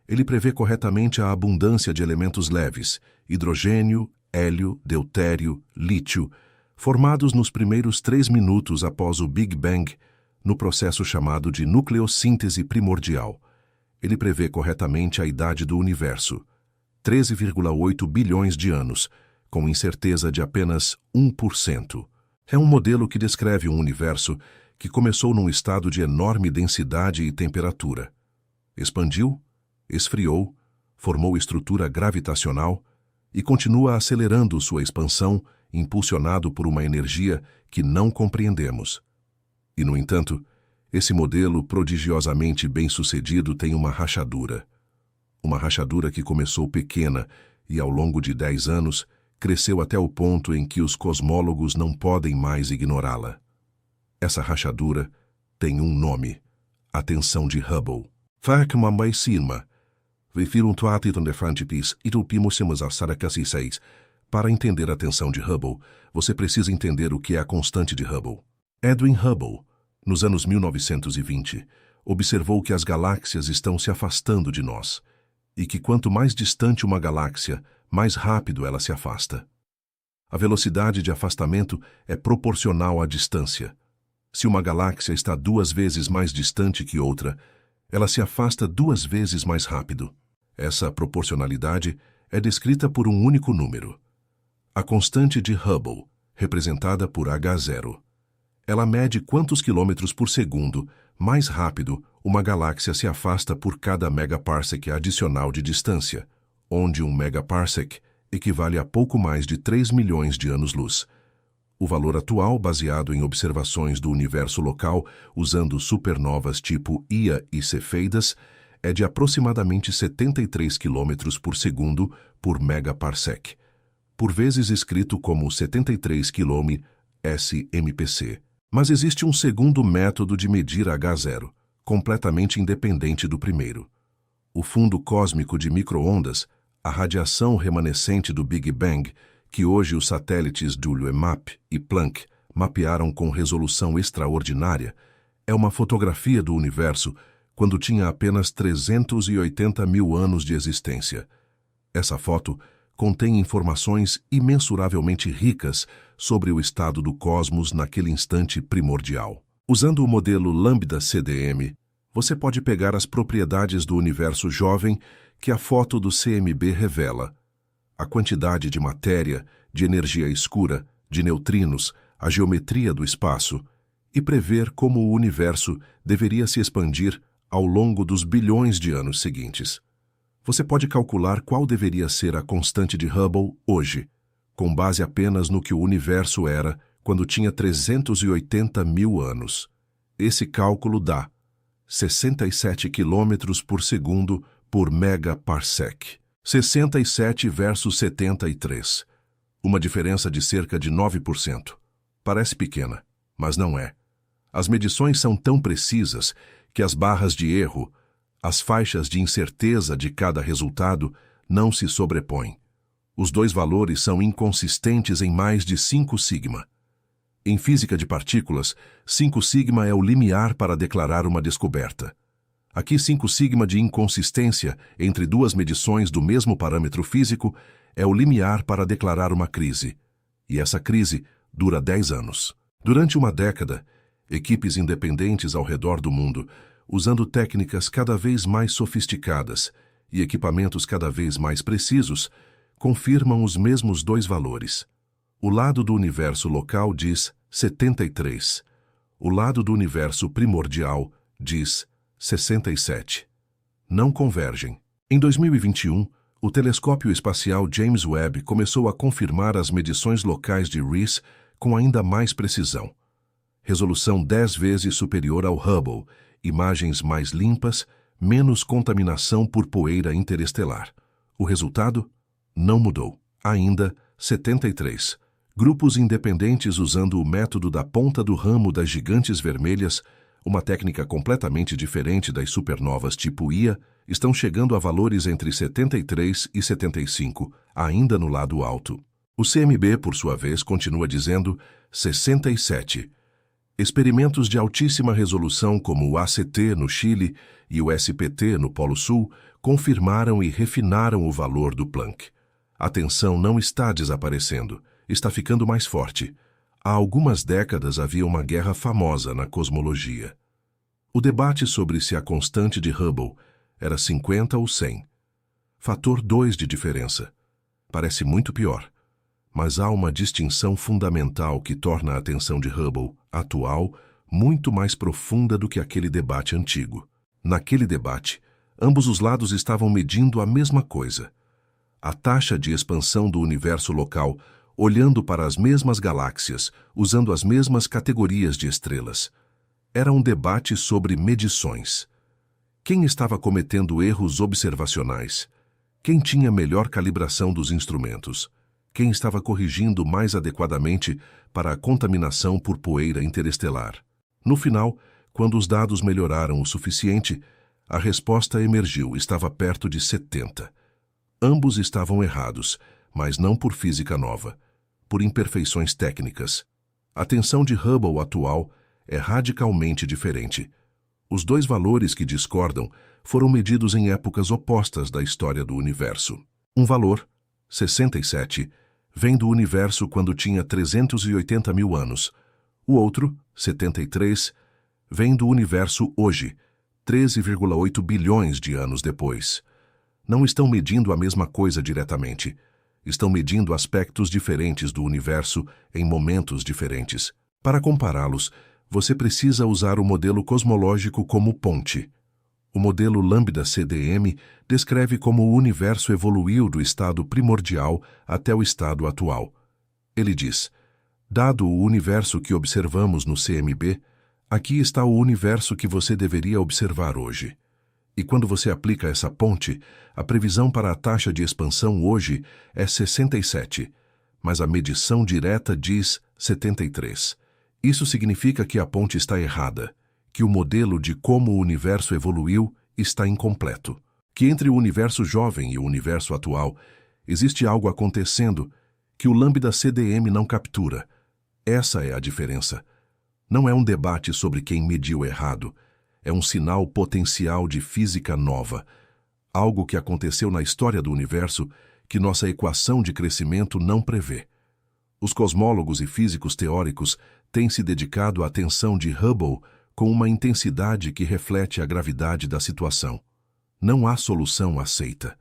Ele prevê corretamente a abundância de elementos leves, hidrogênio, hélio, deutério, lítio, formados nos primeiros 3 minutos após o Big Bang, no processo chamado de nucleossíntese primordial. Ele prevê corretamente a idade do universo, 13,8 bilhões de anos, com incerteza de apenas 1%. É um modelo que descreve um universo que começou num estado de enorme densidade e temperatura. Expandiu, esfriou, formou estrutura gravitacional e continua acelerando sua expansão, impulsionado por uma energia que não compreendemos. E, no entanto, esse modelo prodigiosamente bem-sucedido tem uma rachadura. Uma rachadura que começou pequena e, ao longo de 10 anos, cresceu até o ponto em que os cosmólogos não podem mais ignorá-la. Essa rachadura tem um nome: a tensão de Hubble. Para entender a tensão de Hubble, você precisa entender o que é a constante de Hubble. Edwin Hubble, nos anos 1920, observou que as galáxias estão se afastando de nós, e que quanto mais distante uma galáxia, mais rápido ela se afasta. A velocidade de afastamento é proporcional à distância. Se uma galáxia está 2 vezes mais distante que outra, ela se afasta 2 vezes mais rápido. Essa proporcionalidade é descrita por um único número: a constante de Hubble, representada por H0. Ela mede quantos quilômetros por segundo mais rápido uma galáxia se afasta por cada megaparsec adicional de distância, onde um megaparsec equivale a pouco mais de 3 milhões de anos-luz. O valor atual, baseado em observações do universo local usando supernovas tipo Ia e Cefeidas, é de aproximadamente 73 km por segundo por megaparsec, por vezes escrito como 73 km SMPC. Mas existe um segundo método de medir H0, completamente independente do primeiro. O fundo cósmico de micro-ondas, a radiação remanescente do Big Bang, que hoje os satélites do LUEMAP e Planck mapearam com resolução extraordinária, é uma fotografia do universo quando tinha apenas 380 mil anos de existência. Essa foto contém informações imensuravelmente ricas sobre o estado do cosmos naquele instante primordial. Usando o modelo lambda-CDM, você pode pegar as propriedades do universo jovem que a foto do CMB revela: a quantidade de matéria, de energia escura, de neutrinos, a geometria do espaço, e prever como o universo deveria se expandir ao longo dos bilhões de anos seguintes. Você pode calcular qual deveria ser a constante de Hubble hoje, com base apenas no que o universo era quando tinha 380 mil anos. Esse cálculo dá 67 km por segundo por megaparsec. 67 versus 73. Uma diferença de cerca de 9%. Parece pequena, mas não é. As medições são tão precisas que as barras de erro, as faixas de incerteza de cada resultado, não se sobrepõem. Os dois valores são inconsistentes em mais de 5 sigma. Em física de partículas, 5 sigma é o limiar para declarar uma descoberta. Aqui 5 sigma de inconsistência entre duas medições do mesmo parâmetro físico é o limiar para declarar uma crise. E essa crise dura 10 anos. Durante uma década, equipes independentes ao redor do mundo, usando técnicas cada vez mais sofisticadas e equipamentos cada vez mais precisos, confirmam os mesmos dois valores. O lado do universo local diz 73. O lado do universo primordial diz 67. Não convergem. Em 2021, o telescópio espacial James Webb começou a confirmar as medições locais de Reese com ainda mais precisão. Resolução 10 vezes superior ao Hubble, imagens mais limpas, menos contaminação por poeira interestelar. O resultado? Não mudou. Ainda 73. Grupos independentes usando o método da ponta do ramo das gigantes vermelhas, uma técnica completamente diferente das supernovas tipo Ia, estão chegando a valores entre 73 e 75, ainda no lado alto. O CMB, por sua vez, continua dizendo 67. Experimentos de altíssima resolução como o ACT no Chile e o SPT no Polo Sul confirmaram e refinaram o valor do Planck. A tensão não está desaparecendo, está ficando mais forte. Há algumas décadas havia uma guerra famosa na cosmologia. O debate sobre se a constante de Hubble era 50 ou 100. Fator 2 de diferença. Parece muito pior. Mas há uma distinção fundamental que torna a tensão de Hubble, atual, muito mais profunda do que aquele debate antigo. Naquele debate, ambos os lados estavam medindo a mesma coisa. A taxa de expansão do universo local, olhando para as mesmas galáxias, usando as mesmas categorias de estrelas. Era um debate sobre medições. Quem estava cometendo erros observacionais? Quem tinha melhor calibração dos instrumentos? Quem estava corrigindo mais adequadamente para a contaminação por poeira interestelar? No final, quando os dados melhoraram o suficiente, a resposta emergiu, estava perto de 70. Ambos estavam errados, mas não por física nova, por imperfeições técnicas. A tensão de Hubble atual é radicalmente diferente. Os dois valores que discordam foram medidos em épocas opostas da história do universo. Um valor, 67, vem do universo quando tinha 380 mil anos. O outro, 73, vem do universo hoje, 13,8 bilhões de anos depois. Não estão medindo a mesma coisa diretamente. Estão medindo aspectos diferentes do universo em momentos diferentes. Para compará-los, você precisa usar o modelo cosmológico como ponte. O modelo Lambda-CDM descreve como o universo evoluiu do estado primordial até o estado atual. Ele diz, dado o universo que observamos no CMB, aqui está o universo que você deveria observar hoje. E quando você aplica essa ponte, a previsão para a taxa de expansão hoje é 67, mas a medição direta diz 73. Isso significa que a ponte está errada, que o modelo de como o universo evoluiu está incompleto, que entre o universo jovem e o universo atual existe algo acontecendo que o Lambda-CDM não captura. Essa é a diferença. Não é um debate sobre quem mediu errado, é um sinal potencial de física nova, algo que aconteceu na história do universo que nossa equação de crescimento não prevê. Os cosmólogos e físicos teóricos têm se dedicado à tensão de Hubble com uma intensidade que reflete a gravidade da situação. Não há solução aceita,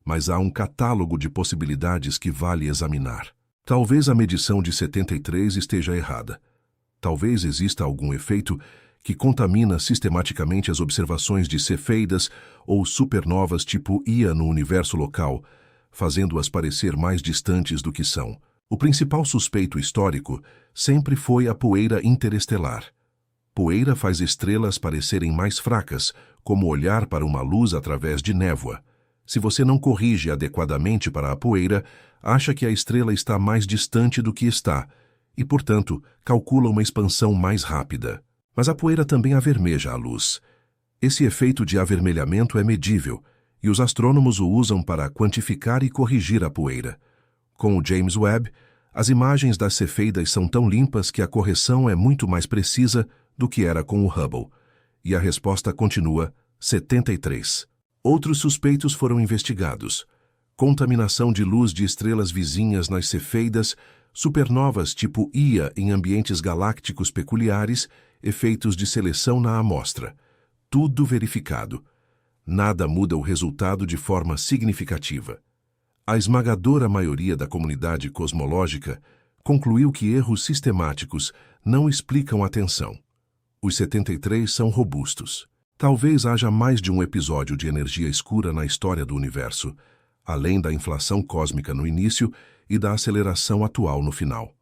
mas há um catálogo de possibilidades que vale examinar. Talvez a medição de 73 esteja errada. Talvez exista algum efeito que contamina sistematicamente as observações de cefeidas ou supernovas tipo Ia no universo local, fazendo-as parecer mais distantes do que são. O principal suspeito histórico sempre foi a poeira interestelar. Poeira faz estrelas parecerem mais fracas, como olhar para uma luz através de névoa. Se você não corrige adequadamente para a poeira, acha que a estrela está mais distante do que está e, portanto, calcula uma expansão mais rápida. Mas a poeira também avermelha a luz. Esse efeito de avermelhamento é medível, e os astrônomos o usam para quantificar e corrigir a poeira. Com o James Webb, as imagens das cefeidas são tão limpas que a correção é muito mais precisa do que era com o Hubble. E a resposta continua 73. Outros suspeitos foram investigados. Contaminação de luz de estrelas vizinhas nas cefeidas, supernovas tipo Ia em ambientes galácticos peculiares, efeitos de seleção na amostra. Tudo verificado. Nada muda o resultado de forma significativa. A esmagadora maioria da comunidade cosmológica concluiu que erros sistemáticos não explicam a tensão. Os 73 são robustos. Talvez haja mais de um episódio de energia escura na história do universo, além da inflação cósmica no início e da aceleração atual no final.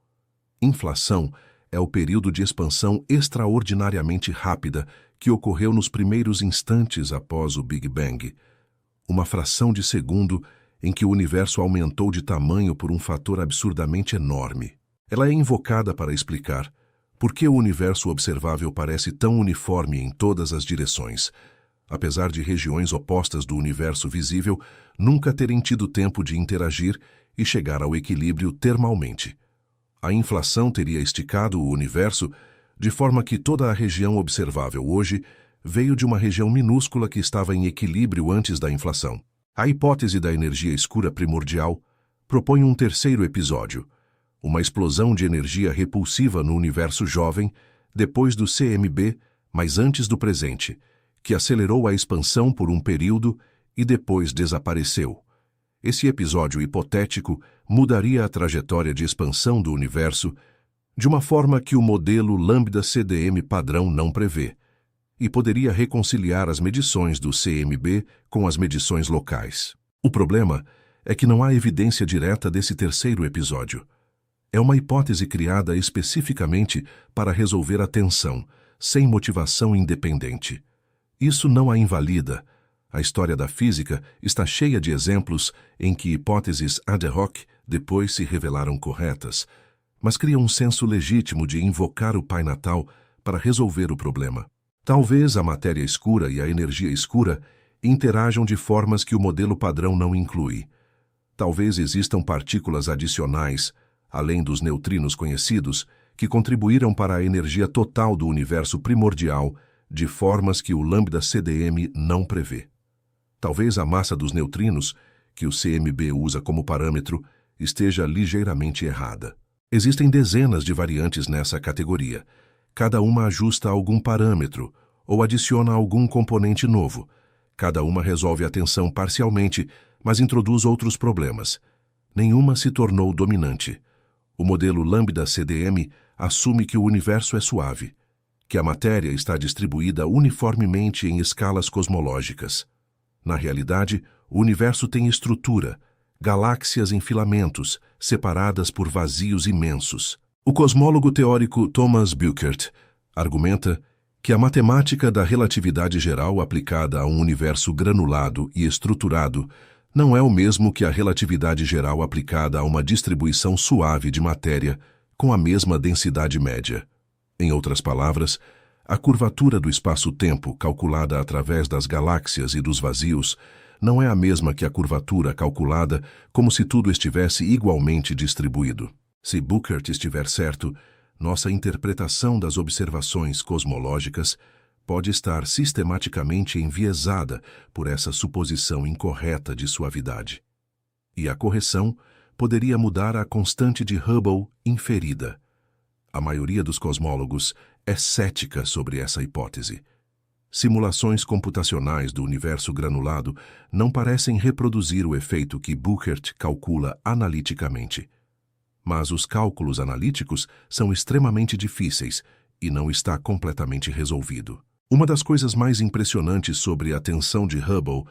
Inflação é o período de expansão extraordinariamente rápida que ocorreu nos primeiros instantes após o Big Bang, uma fração de segundo em que o universo aumentou de tamanho por um fator absurdamente enorme. Ela é invocada para explicar por que o universo observável parece tão uniforme em todas as direções, apesar de regiões opostas do universo visível nunca terem tido tempo de interagir e chegar ao equilíbrio termalmente. A inflação teria esticado o universo de forma que toda a região observável hoje veio de uma região minúscula que estava em equilíbrio antes da inflação. A hipótese da energia escura primordial propõe um terceiro episódio, uma explosão de energia repulsiva no universo jovem, depois do CMB, mas antes do presente, que acelerou a expansão por um período e depois desapareceu. Esse episódio hipotético mudaria a trajetória de expansão do universo de uma forma que o modelo lambda-CDM padrão não prevê, e poderia reconciliar as medições do CMB com as medições locais. O problema é que não há evidência direta desse terceiro episódio. É uma hipótese criada especificamente para resolver a tensão, sem motivação independente. Isso não a invalida. A história da física está cheia de exemplos em que hipóteses ad hoc depois se revelaram corretas, mas cria um senso legítimo de invocar o Pai Natal para resolver o problema. Talvez a matéria escura e a energia escura interajam de formas que o modelo padrão não inclui. Talvez existam partículas adicionais, além dos neutrinos conhecidos, que contribuíram para a energia total do universo primordial de formas que o lambda-CDM não prevê. Talvez a massa dos neutrinos, que o CMB usa como parâmetro, esteja ligeiramente errada. Existem dezenas de variantes nessa categoria. Cada uma ajusta algum parâmetro ou adiciona algum componente novo. Cada uma resolve a tensão parcialmente, mas introduz outros problemas. Nenhuma se tornou dominante. O modelo lambda-CDM assume que o universo é suave, que a matéria está distribuída uniformemente em escalas cosmológicas. Na realidade, o universo tem estrutura, galáxias em filamentos, separadas por vazios imensos. O cosmólogo teórico Thomas Buchert argumenta que a matemática da relatividade geral aplicada a um universo granulado e estruturado não é o mesmo que a relatividade geral aplicada a uma distribuição suave de matéria com a mesma densidade média. Em outras palavras, a curvatura do espaço-tempo calculada através das galáxias e dos vazios não é a mesma que a curvatura calculada como se tudo estivesse igualmente distribuído. Se Buchert estiver certo, nossa interpretação das observações cosmológicas pode estar sistematicamente enviesada por essa suposição incorreta de suavidade. E a correção poderia mudar a constante de Hubble inferida. A maioria dos cosmólogos é cética sobre essa hipótese. Simulações computacionais do universo granulado não parecem reproduzir o efeito que Buchert calcula analiticamente. mas os cálculos analíticos são extremamente difíceis e não está completamente resolvido. Uma das coisas mais impressionantes sobre a tensão de Hubble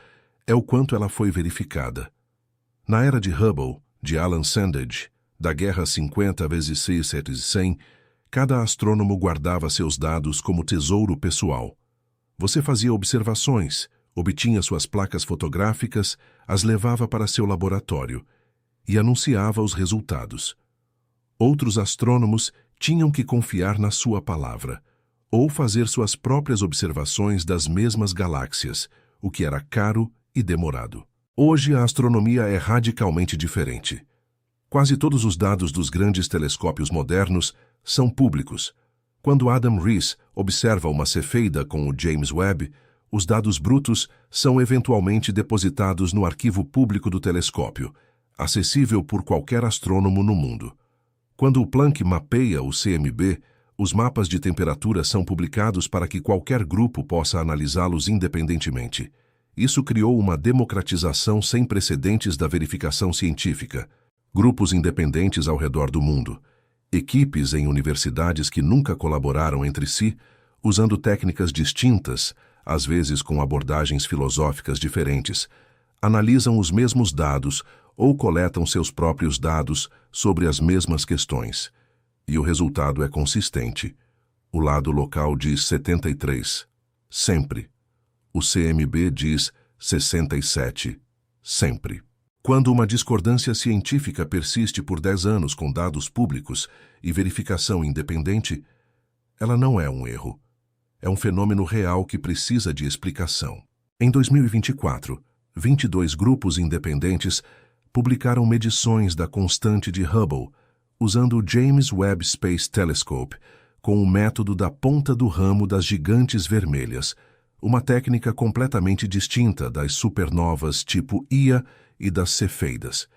é o quanto ela foi verificada. Na era de Hubble, de Alan Sandage, da Guerra 50 × 6 × 100, cada astrônomo guardava seus dados como tesouro pessoal. Você fazia observações, obtinha suas placas fotográficas, as levava para seu laboratório e anunciava os resultados. Outros astrônomos tinham que confiar na sua palavra, ou fazer suas próprias observações das mesmas galáxias, o que era caro e demorado. Hoje a astronomia é radicalmente diferente. Quase todos os dados dos grandes telescópios modernos são públicos. Quando Adam Riess observa uma cefeida com o James Webb, os dados brutos são eventualmente depositados no arquivo público do telescópio, acessível por qualquer astrônomo no mundo. Quando o Planck mapeia o CMB, os mapas de temperatura são publicados para que qualquer grupo possa analisá-los independentemente. Isso criou uma democratização sem precedentes da verificação científica. Grupos independentes ao redor do mundo, equipes em universidades que nunca colaboraram entre si, usando técnicas distintas, às vezes com abordagens filosóficas diferentes, analisam os mesmos dados ou coletam seus próprios dados sobre as mesmas questões. E o resultado é consistente. O lado local diz 73, sempre. O CMB diz 67, sempre. Quando uma discordância científica persiste por 10 anos com dados públicos e verificação independente, ela não é um erro. É um fenômeno real que precisa de explicação. Em 2024, 22 grupos independentes publicaram medições da constante de Hubble usando o James Webb Space Telescope com o método da ponta do ramo das gigantes vermelhas, uma técnica completamente distinta das supernovas tipo Ia e das cefeidas.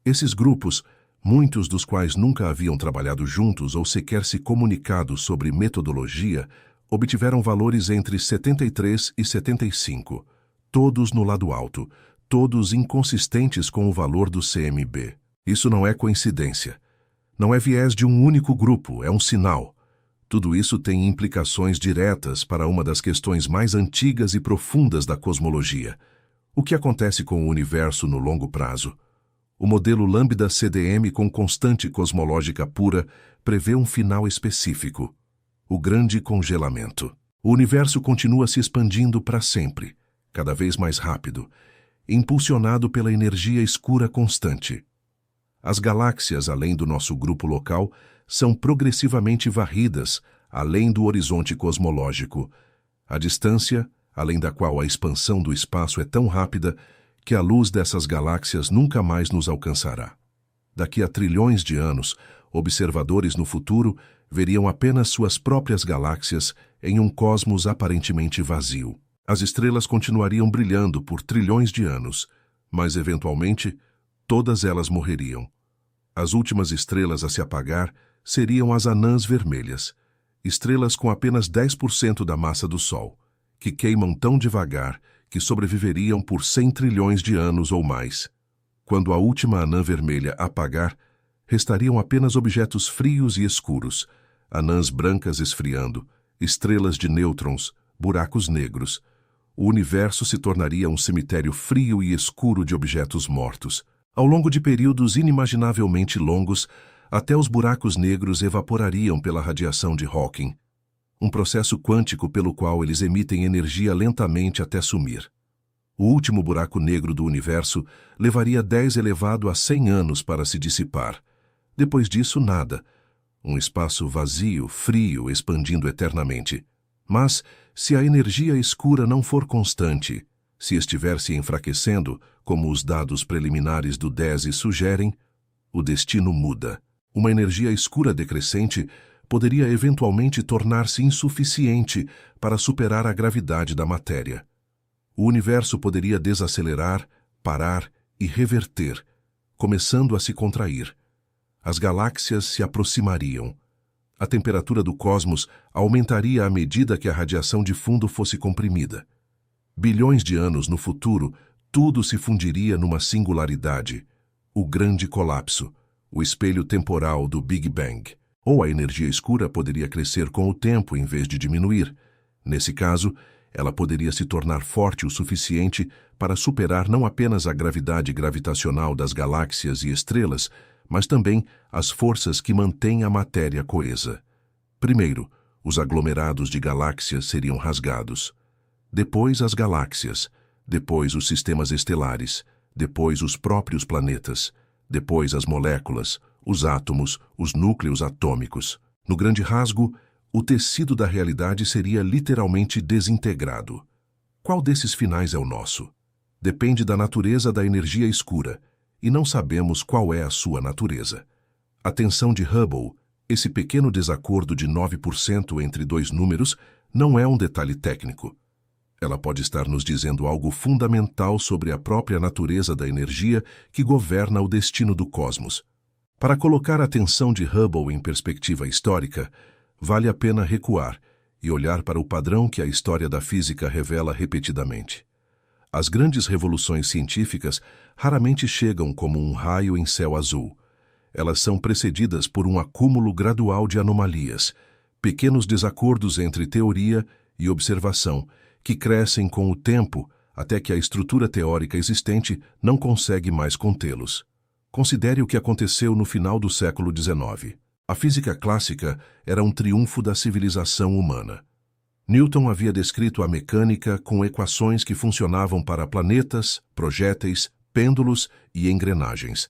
Esses grupos, muitos dos quais nunca haviam trabalhado juntos ou sequer se comunicado sobre metodologia, obtiveram valores entre 73 e 75, todos no lado alto, todos inconsistentes com o valor do CMB. Isso não é coincidência. Não é viés de um único grupo, é um sinal. Tudo isso tem implicações diretas para uma das questões mais antigas e profundas da cosmologia. O que acontece com o universo no longo prazo? O modelo Lambda-CDM com constante cosmológica pura prevê um final específico: o grande congelamento. O universo continua se expandindo para sempre, cada vez mais rápido, impulsionado pela energia escura constante. As galáxias, além do nosso grupo local, são progressivamente varridas além do horizonte cosmológico. A distância, além da qual a expansão do espaço é tão rápida que a luz dessas galáxias nunca mais nos alcançará. Daqui a trilhões de anos, observadores no futuro veriam apenas suas próprias galáxias em um cosmos aparentemente vazio. As estrelas continuariam brilhando por trilhões de anos, mas, eventualmente, todas elas morreriam. As últimas estrelas a se apagar seriam as anãs vermelhas, estrelas com apenas 10% da massa do Sol, que queimam tão devagar que sobreviveriam por 100 trilhões de anos ou mais. Quando a última anã vermelha apagar, restariam apenas objetos frios e escuros, anãs brancas esfriando, estrelas de nêutrons, buracos negros. O universo se tornaria um cemitério frio e escuro de objetos mortos. Ao longo de períodos inimaginavelmente longos, até os buracos negros evaporariam pela radiação de Hawking, um processo quântico pelo qual eles emitem energia lentamente até sumir. O último buraco negro do universo levaria 10 elevado a 100 anos para se dissipar. Depois disso, nada. Um espaço vazio, frio, expandindo eternamente. Mas, se a energia escura não for constante, se estiver se enfraquecendo, como os dados preliminares do DESI sugerem, o destino muda. Uma energia escura decrescente poderia eventualmente tornar-se insuficiente para superar a gravidade da matéria. O universo poderia desacelerar, parar e reverter, começando a se contrair. As galáxias se aproximariam. A temperatura do cosmos aumentaria à medida que a radiação de fundo fosse comprimida. Bilhões de anos no futuro, tudo se fundiria numa singularidade, o grande colapso, o espelho temporal do Big Bang. Ou a energia escura poderia crescer com o tempo em vez de diminuir. Nesse caso, ela poderia se tornar forte o suficiente para superar não apenas a gravidade gravitacional das galáxias e estrelas, mas também as forças que mantêm a matéria coesa. Primeiro, os aglomerados de galáxias seriam rasgados. Depois as galáxias, depois os sistemas estelares, depois os próprios planetas, depois as moléculas, os átomos, os núcleos atômicos. No grande rasgo, o tecido da realidade seria literalmente desintegrado. Qual desses finais é o nosso? Depende da natureza da energia escura, e não sabemos qual é a sua natureza. A tensão de Hubble, esse pequeno desacordo de 9% entre dois números, não é um detalhe técnico. Ela pode estar nos dizendo algo fundamental sobre a própria natureza da energia que governa o destino do cosmos. Para colocar a tensão de Hubble em perspectiva histórica, vale a pena recuar e olhar para o padrão que a história da física revela repetidamente. As grandes revoluções científicas raramente chegam como um raio em céu azul. Elas são precedidas por um acúmulo gradual de anomalias, pequenos desacordos entre teoria e observação, que crescem com o tempo até que a estrutura teórica existente não consegue mais contê-los. Considere o que aconteceu no final do século XIX. A física clássica era um triunfo da civilização humana. Newton havia descrito a mecânica com equações que funcionavam para planetas, projéteis, pêndulos e engrenagens.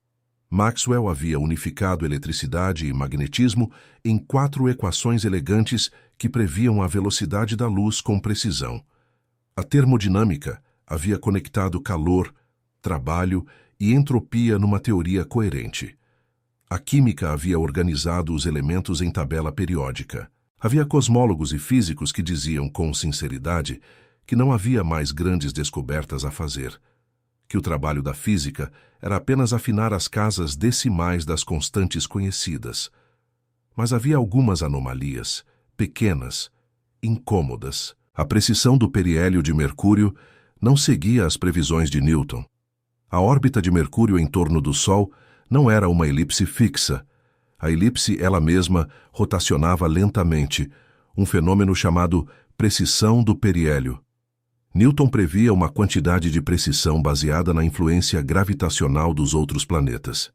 Maxwell havia unificado eletricidade e magnetismo em 4 equações elegantes que previam a velocidade da luz com precisão. A termodinâmica havia conectado calor, trabalho e entropia numa teoria coerente. A química havia organizado os elementos em tabela periódica. Havia cosmólogos e físicos que diziam com sinceridade que não havia mais grandes descobertas a fazer, que o trabalho da física era apenas afinar as casas decimais das constantes conhecidas. Mas havia algumas anomalias, pequenas, incômodas. A precisão do periélio de Mercúrio não seguia as previsões de Newton. A órbita de Mercúrio em torno do Sol não era uma elipse fixa. A elipse ela mesma rotacionava lentamente, um fenômeno chamado precisão do periélio. Newton previa uma quantidade de precisão baseada na influência gravitacional dos outros planetas.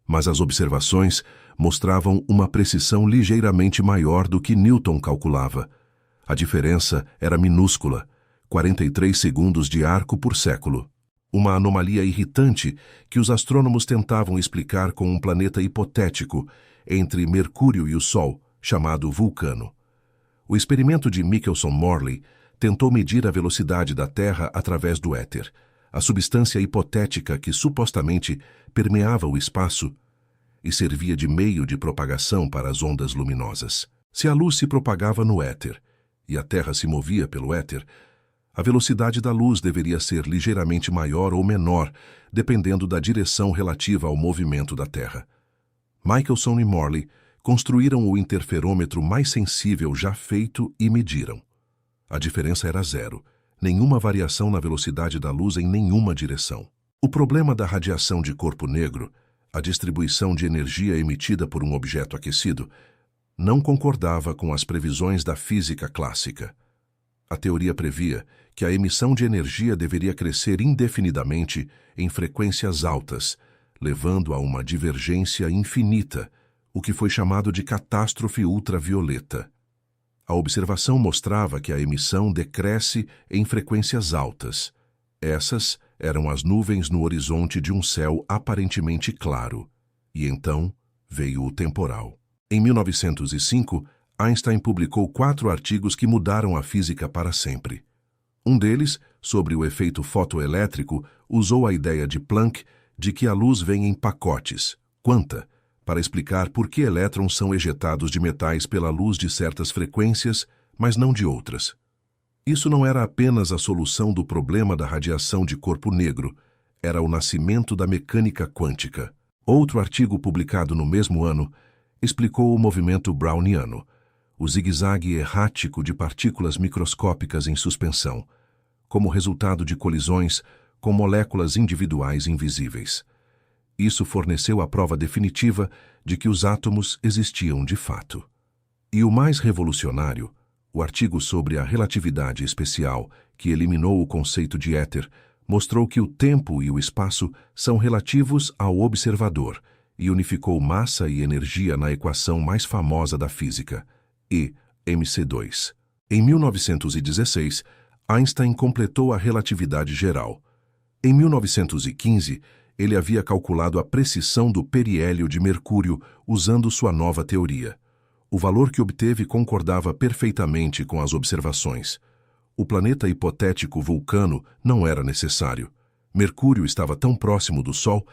Mas as observações mostravam uma precisão ligeiramente maior do que Newton calculava. A diferença era minúscula, 43 segundos de arco por século. Uma anomalia irritante que os astrônomos tentavam explicar com um planeta hipotético entre Mercúrio e o Sol, chamado Vulcano. O experimento de Michelson-Morley tentou medir a velocidade da Terra através do éter, a substância hipotética que supostamente permeava o espaço e servia de meio de propagação para as ondas luminosas. Se a luz se propagava no éter e a Terra se movia pelo éter, a velocidade da luz deveria ser ligeiramente maior ou menor, dependendo da direção relativa ao movimento da Terra. Michelson e Morley construíram o interferômetro mais sensível já feito e mediram. A diferença era zero, nenhuma variação na velocidade da luz em nenhuma direção. O problema da radiação de corpo negro, a distribuição de energia emitida por um objeto aquecido, não concordava com as previsões da física clássica. A teoria previa que a emissão de energia deveria crescer indefinidamente em frequências altas, levando a uma divergência infinita, o que foi chamado de catástrofe ultravioleta. A observação mostrava que a emissão decresce em frequências altas. Essas eram as nuvens no horizonte de um céu aparentemente claro. E então veio o temporal. Em 1905, Einstein publicou 4 artigos que mudaram a física para sempre. Um deles, sobre o efeito fotoelétrico, usou a ideia de Planck de que a luz vem em pacotes, quanta, para explicar por que elétrons são ejetados de metais pela luz de certas frequências, mas não de outras. Isso não era apenas a solução do problema da radiação de corpo negro, era o nascimento da mecânica quântica. Outro artigo publicado no mesmo ano explicou o movimento browniano, o zigue-zague errático de partículas microscópicas em suspensão, como resultado de colisões com moléculas individuais invisíveis. Isso forneceu a prova definitiva de que os átomos existiam de fato. E o mais revolucionário, o artigo sobre a relatividade especial, que eliminou o conceito de éter, mostrou que o tempo e o espaço são relativos ao observador e unificou massa e energia na equação mais famosa da física, E, mc2. Em 1916, Einstein completou a relatividade geral. Em 1915, ele havia calculado a precisão do periélio de Mercúrio usando sua nova teoria. O valor que obteve concordava perfeitamente com as observações. O planeta hipotético Vulcano não era necessário. Mercúrio estava tão próximo do Sol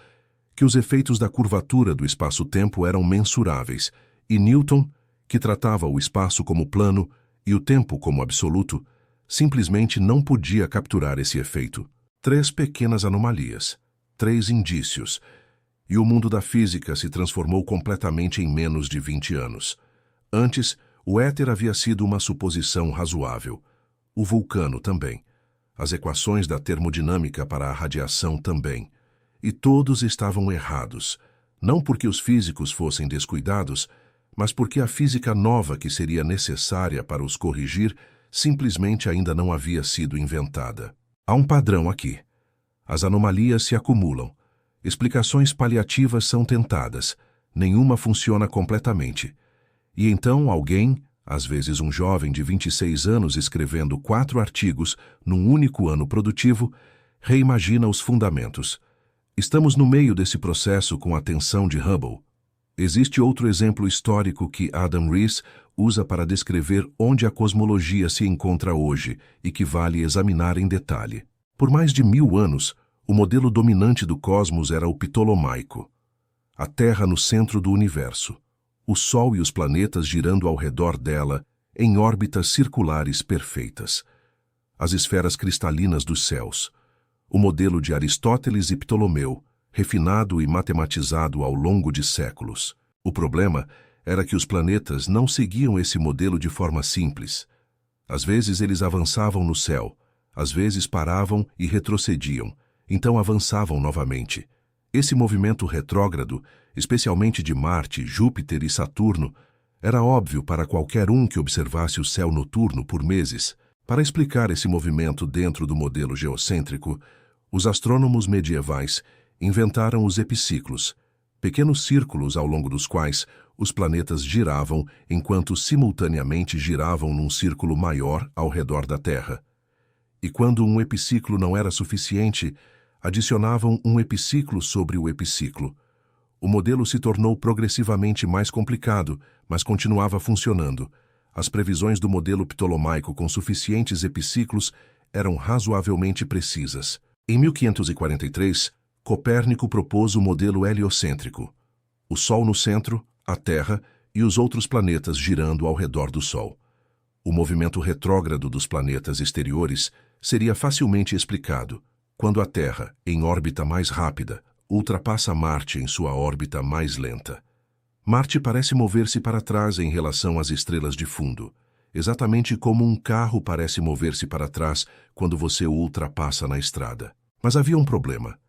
que os efeitos da curvatura do espaço-tempo eram mensuráveis, e Newton, que tratava o espaço como plano e o tempo como absoluto, simplesmente não podia capturar esse efeito. 3 pequenas anomalias, 3 indícios, e o mundo da física se transformou completamente em menos de 20 anos. Antes, o éter havia sido uma suposição razoável. O vulcano também. As equações da termodinâmica para a radiação também. E todos estavam errados, não porque os físicos fossem descuidados, mas porque a física nova que seria necessária para os corrigir simplesmente ainda não havia sido inventada. Há um padrão aqui. As anomalias se acumulam. Explicações paliativas são tentadas. Nenhuma funciona completamente. E então alguém, às vezes um jovem de 26 anos escrevendo 4 artigos num único ano produtivo, reimagina os fundamentos. Estamos no meio desse processo com a tensão de Hubble. Existe outro exemplo histórico que Adam Riess usa para descrever onde a cosmologia se encontra hoje e que vale examinar em detalhe. Por mais de 1000 anos, o modelo dominante do cosmos era o ptolomaico. A Terra no centro do universo. O Sol e os planetas girando ao redor dela, em órbitas circulares perfeitas. As esferas cristalinas dos céus. O modelo de Aristóteles e Ptolomeu, refinado e matematizado ao longo de séculos. O problema era que os planetas não seguiam esse modelo de forma simples. Às vezes eles avançavam no céu, às vezes paravam e retrocediam, então avançavam novamente. Esse movimento retrógrado, especialmente de Marte, Júpiter e Saturno, era óbvio para qualquer um que observasse o céu noturno por meses. Para explicar esse movimento dentro do modelo geocêntrico, os astrônomos medievais inventaram os epiciclos, pequenos círculos ao longo dos quais os planetas giravam enquanto simultaneamente giravam num círculo maior ao redor da Terra. E quando um epiciclo não era suficiente, adicionavam um epiciclo sobre o epiciclo. O modelo se tornou progressivamente mais complicado, mas continuava funcionando. As previsões do modelo ptolomaico com suficientes epiciclos eram razoavelmente precisas. Em 1543, Copérnico propôs o modelo heliocêntrico. O Sol no centro, a Terra e os outros planetas girando ao redor do Sol. O movimento retrógrado dos planetas exteriores seria facilmente explicado quando a Terra, em órbita mais rápida, ultrapassa Marte em sua órbita mais lenta. Marte parece mover-se para trás em relação às estrelas de fundo, exatamente como um carro parece mover-se para trás quando você o ultrapassa na estrada. Mas havia um problema.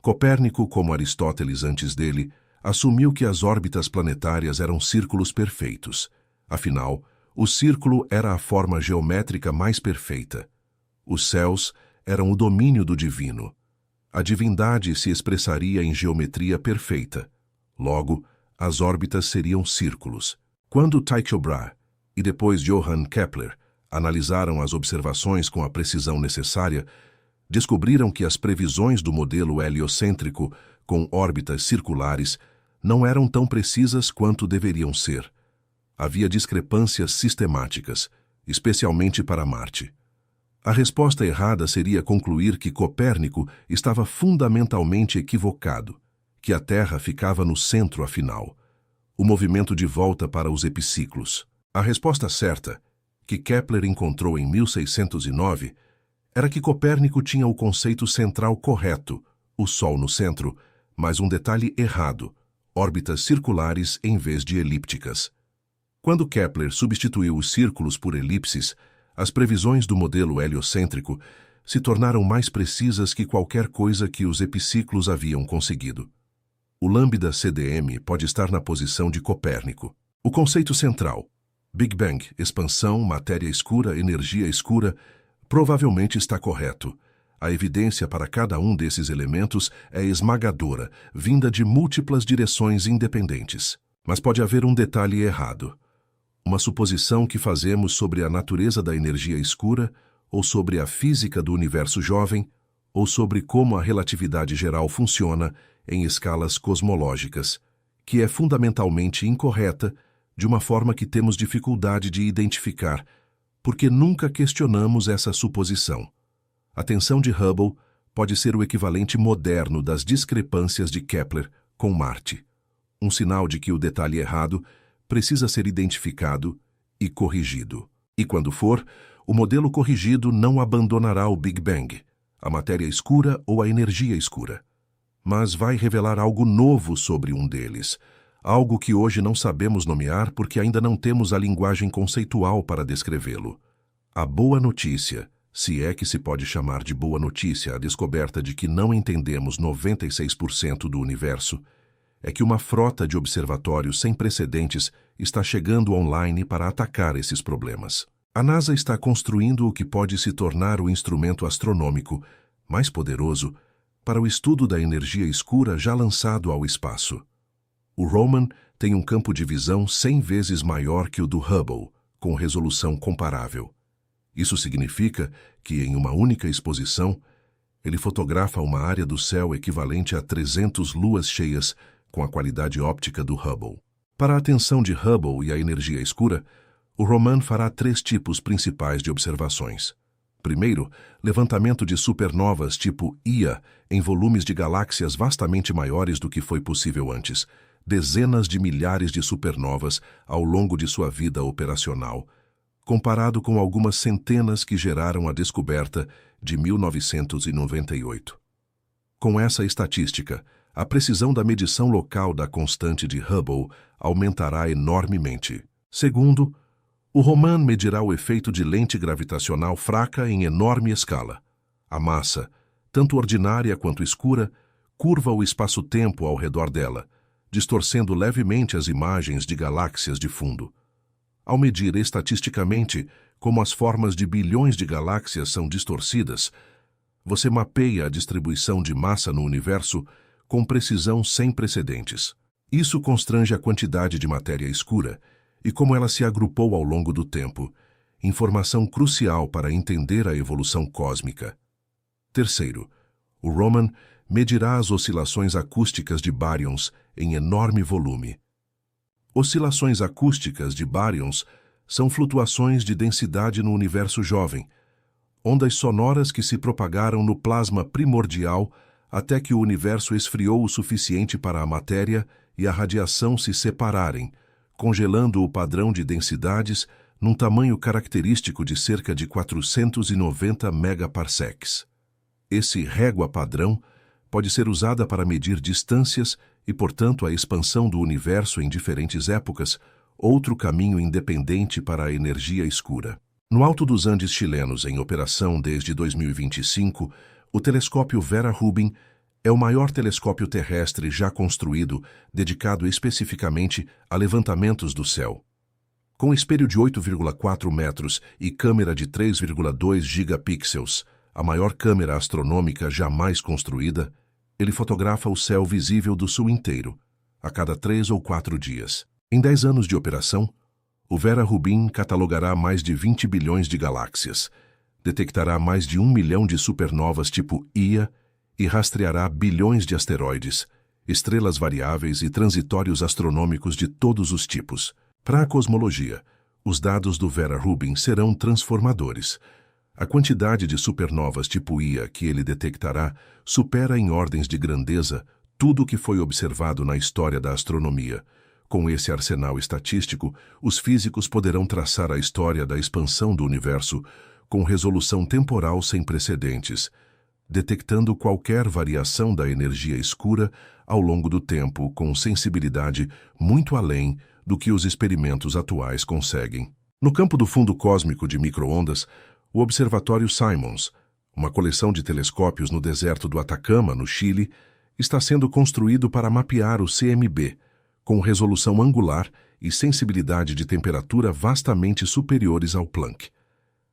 Copérnico, como Aristóteles antes dele, assumiu que as órbitas planetárias eram círculos perfeitos. Afinal, o círculo era a forma geométrica mais perfeita. Os céus eram o domínio do divino. A divindade se expressaria em geometria perfeita. Logo, as órbitas seriam círculos. Quando Tycho Brahe e depois Johann Kepler analisaram as observações com a precisão necessária, descobriram que as previsões do modelo heliocêntrico com órbitas circulares não eram tão precisas quanto deveriam ser. Havia discrepâncias sistemáticas, especialmente para Marte. A resposta errada seria concluir que Copérnico estava fundamentalmente equivocado, que a Terra ficava no centro afinal, o movimento de volta para os epiciclos. A resposta certa, que Kepler encontrou em 1609, era que Copérnico tinha o conceito central correto, o Sol no centro, mas um detalhe errado, órbitas circulares em vez de elípticas. Quando Kepler substituiu os círculos por elipses, as previsões do modelo heliocêntrico se tornaram mais precisas que qualquer coisa que os epiciclos haviam conseguido. O lambda CDM pode estar na posição de Copérnico. O conceito central, Big Bang, expansão, matéria escura, energia escura, provavelmente está correto. A evidência para cada um desses elementos é esmagadora, vinda de múltiplas direções independentes. Mas pode haver um detalhe errado. Uma suposição que fazemos sobre a natureza da energia escura, ou sobre a física do universo jovem, ou sobre como a relatividade geral funciona em escalas cosmológicas, que é fundamentalmente incorreta, de uma forma que temos dificuldade de identificar, porque nunca questionamos essa suposição. A tensão de Hubble pode ser o equivalente moderno das discrepâncias de Kepler com Marte, um sinal de que o detalhe errado precisa ser identificado e corrigido. E quando for, o modelo corrigido não abandonará o Big Bang, a matéria escura ou a energia escura, mas vai revelar algo novo sobre um deles, algo que hoje não sabemos nomear porque ainda não temos a linguagem conceitual para descrevê-lo. A boa notícia, se é que se pode chamar de boa notícia a descoberta de que não entendemos 96% do universo, é que uma frota de observatórios sem precedentes está chegando online para atacar esses problemas. A NASA está construindo o que pode se tornar o instrumento astronômico mais poderoso para o estudo da energia escura já lançado ao espaço. O Roman tem um campo de visão 100 vezes maior que o do Hubble, com resolução comparável. Isso significa que, em uma única exposição, ele fotografa uma área do céu equivalente a 300 luas cheias com a qualidade óptica do Hubble. Para a atenção de Hubble e a energia escura, o Roman fará 3 tipos principais de observações. Primeiro, levantamento de supernovas tipo Ia em volumes de galáxias vastamente maiores do que foi possível antes, dezenas de milhares de supernovas ao longo de sua vida operacional, comparado com algumas centenas que geraram a descoberta de 1998. Com essa estatística, a precisão da medição local da constante de Hubble aumentará enormemente. Segundo, o Roman medirá o efeito de lente gravitacional fraca em enorme escala. A massa, tanto ordinária quanto escura, curva o espaço-tempo ao redor dela, distorcendo levemente as imagens de galáxias de fundo. Ao medir estatisticamente como as formas de bilhões de galáxias são distorcidas, você mapeia a distribuição de massa no universo com precisão sem precedentes. Isso constrange a quantidade de matéria escura e como ela se agrupou ao longo do tempo, informação crucial para entender a evolução cósmica. Terceiro, o Roman medirá as oscilações acústicas de baryons em enorme volume. Oscilações acústicas de baryons são flutuações de densidade no universo jovem, ondas sonoras que se propagaram no plasma primordial até que o universo esfriou o suficiente para a matéria e a radiação se separarem, congelando o padrão de densidades num tamanho característico de cerca de 490 megaparsecs. Esse régua padrão pode ser usada para medir distâncias e, portanto, a expansão do universo em diferentes épocas, outro caminho independente para a energia escura. No Alto dos Andes chilenos, em operação desde 2025, o telescópio Vera Rubin é o maior telescópio terrestre já construído, dedicado especificamente a levantamentos do céu. Com espelho de 8,4 metros e câmera de 3,2 gigapixels, a maior câmera astronômica jamais construída, ele fotografa o céu visível do sul inteiro, a cada 3 ou 4 dias. Em 10 anos de operação, o Vera Rubin catalogará mais de 20 bilhões de galáxias, detectará mais de 1 milhão de supernovas tipo Ia e rastreará bilhões de asteroides, estrelas variáveis e transitórios astronômicos de todos os tipos. Para a cosmologia, os dados do Vera Rubin serão transformadores. A quantidade de supernovas tipo Ia que ele detectará supera em ordens de grandeza tudo o que foi observado na história da astronomia. Com esse arsenal estatístico, os físicos poderão traçar a história da expansão do universo com resolução temporal sem precedentes, detectando qualquer variação da energia escura ao longo do tempo com sensibilidade muito além do que os experimentos atuais conseguem. No campo do fundo cósmico de micro-ondas, o Observatório Simons, uma coleção de telescópios no deserto do Atacama, no Chile, está sendo construído para mapear o CMB, com resolução angular e sensibilidade de temperatura vastamente superiores ao Planck.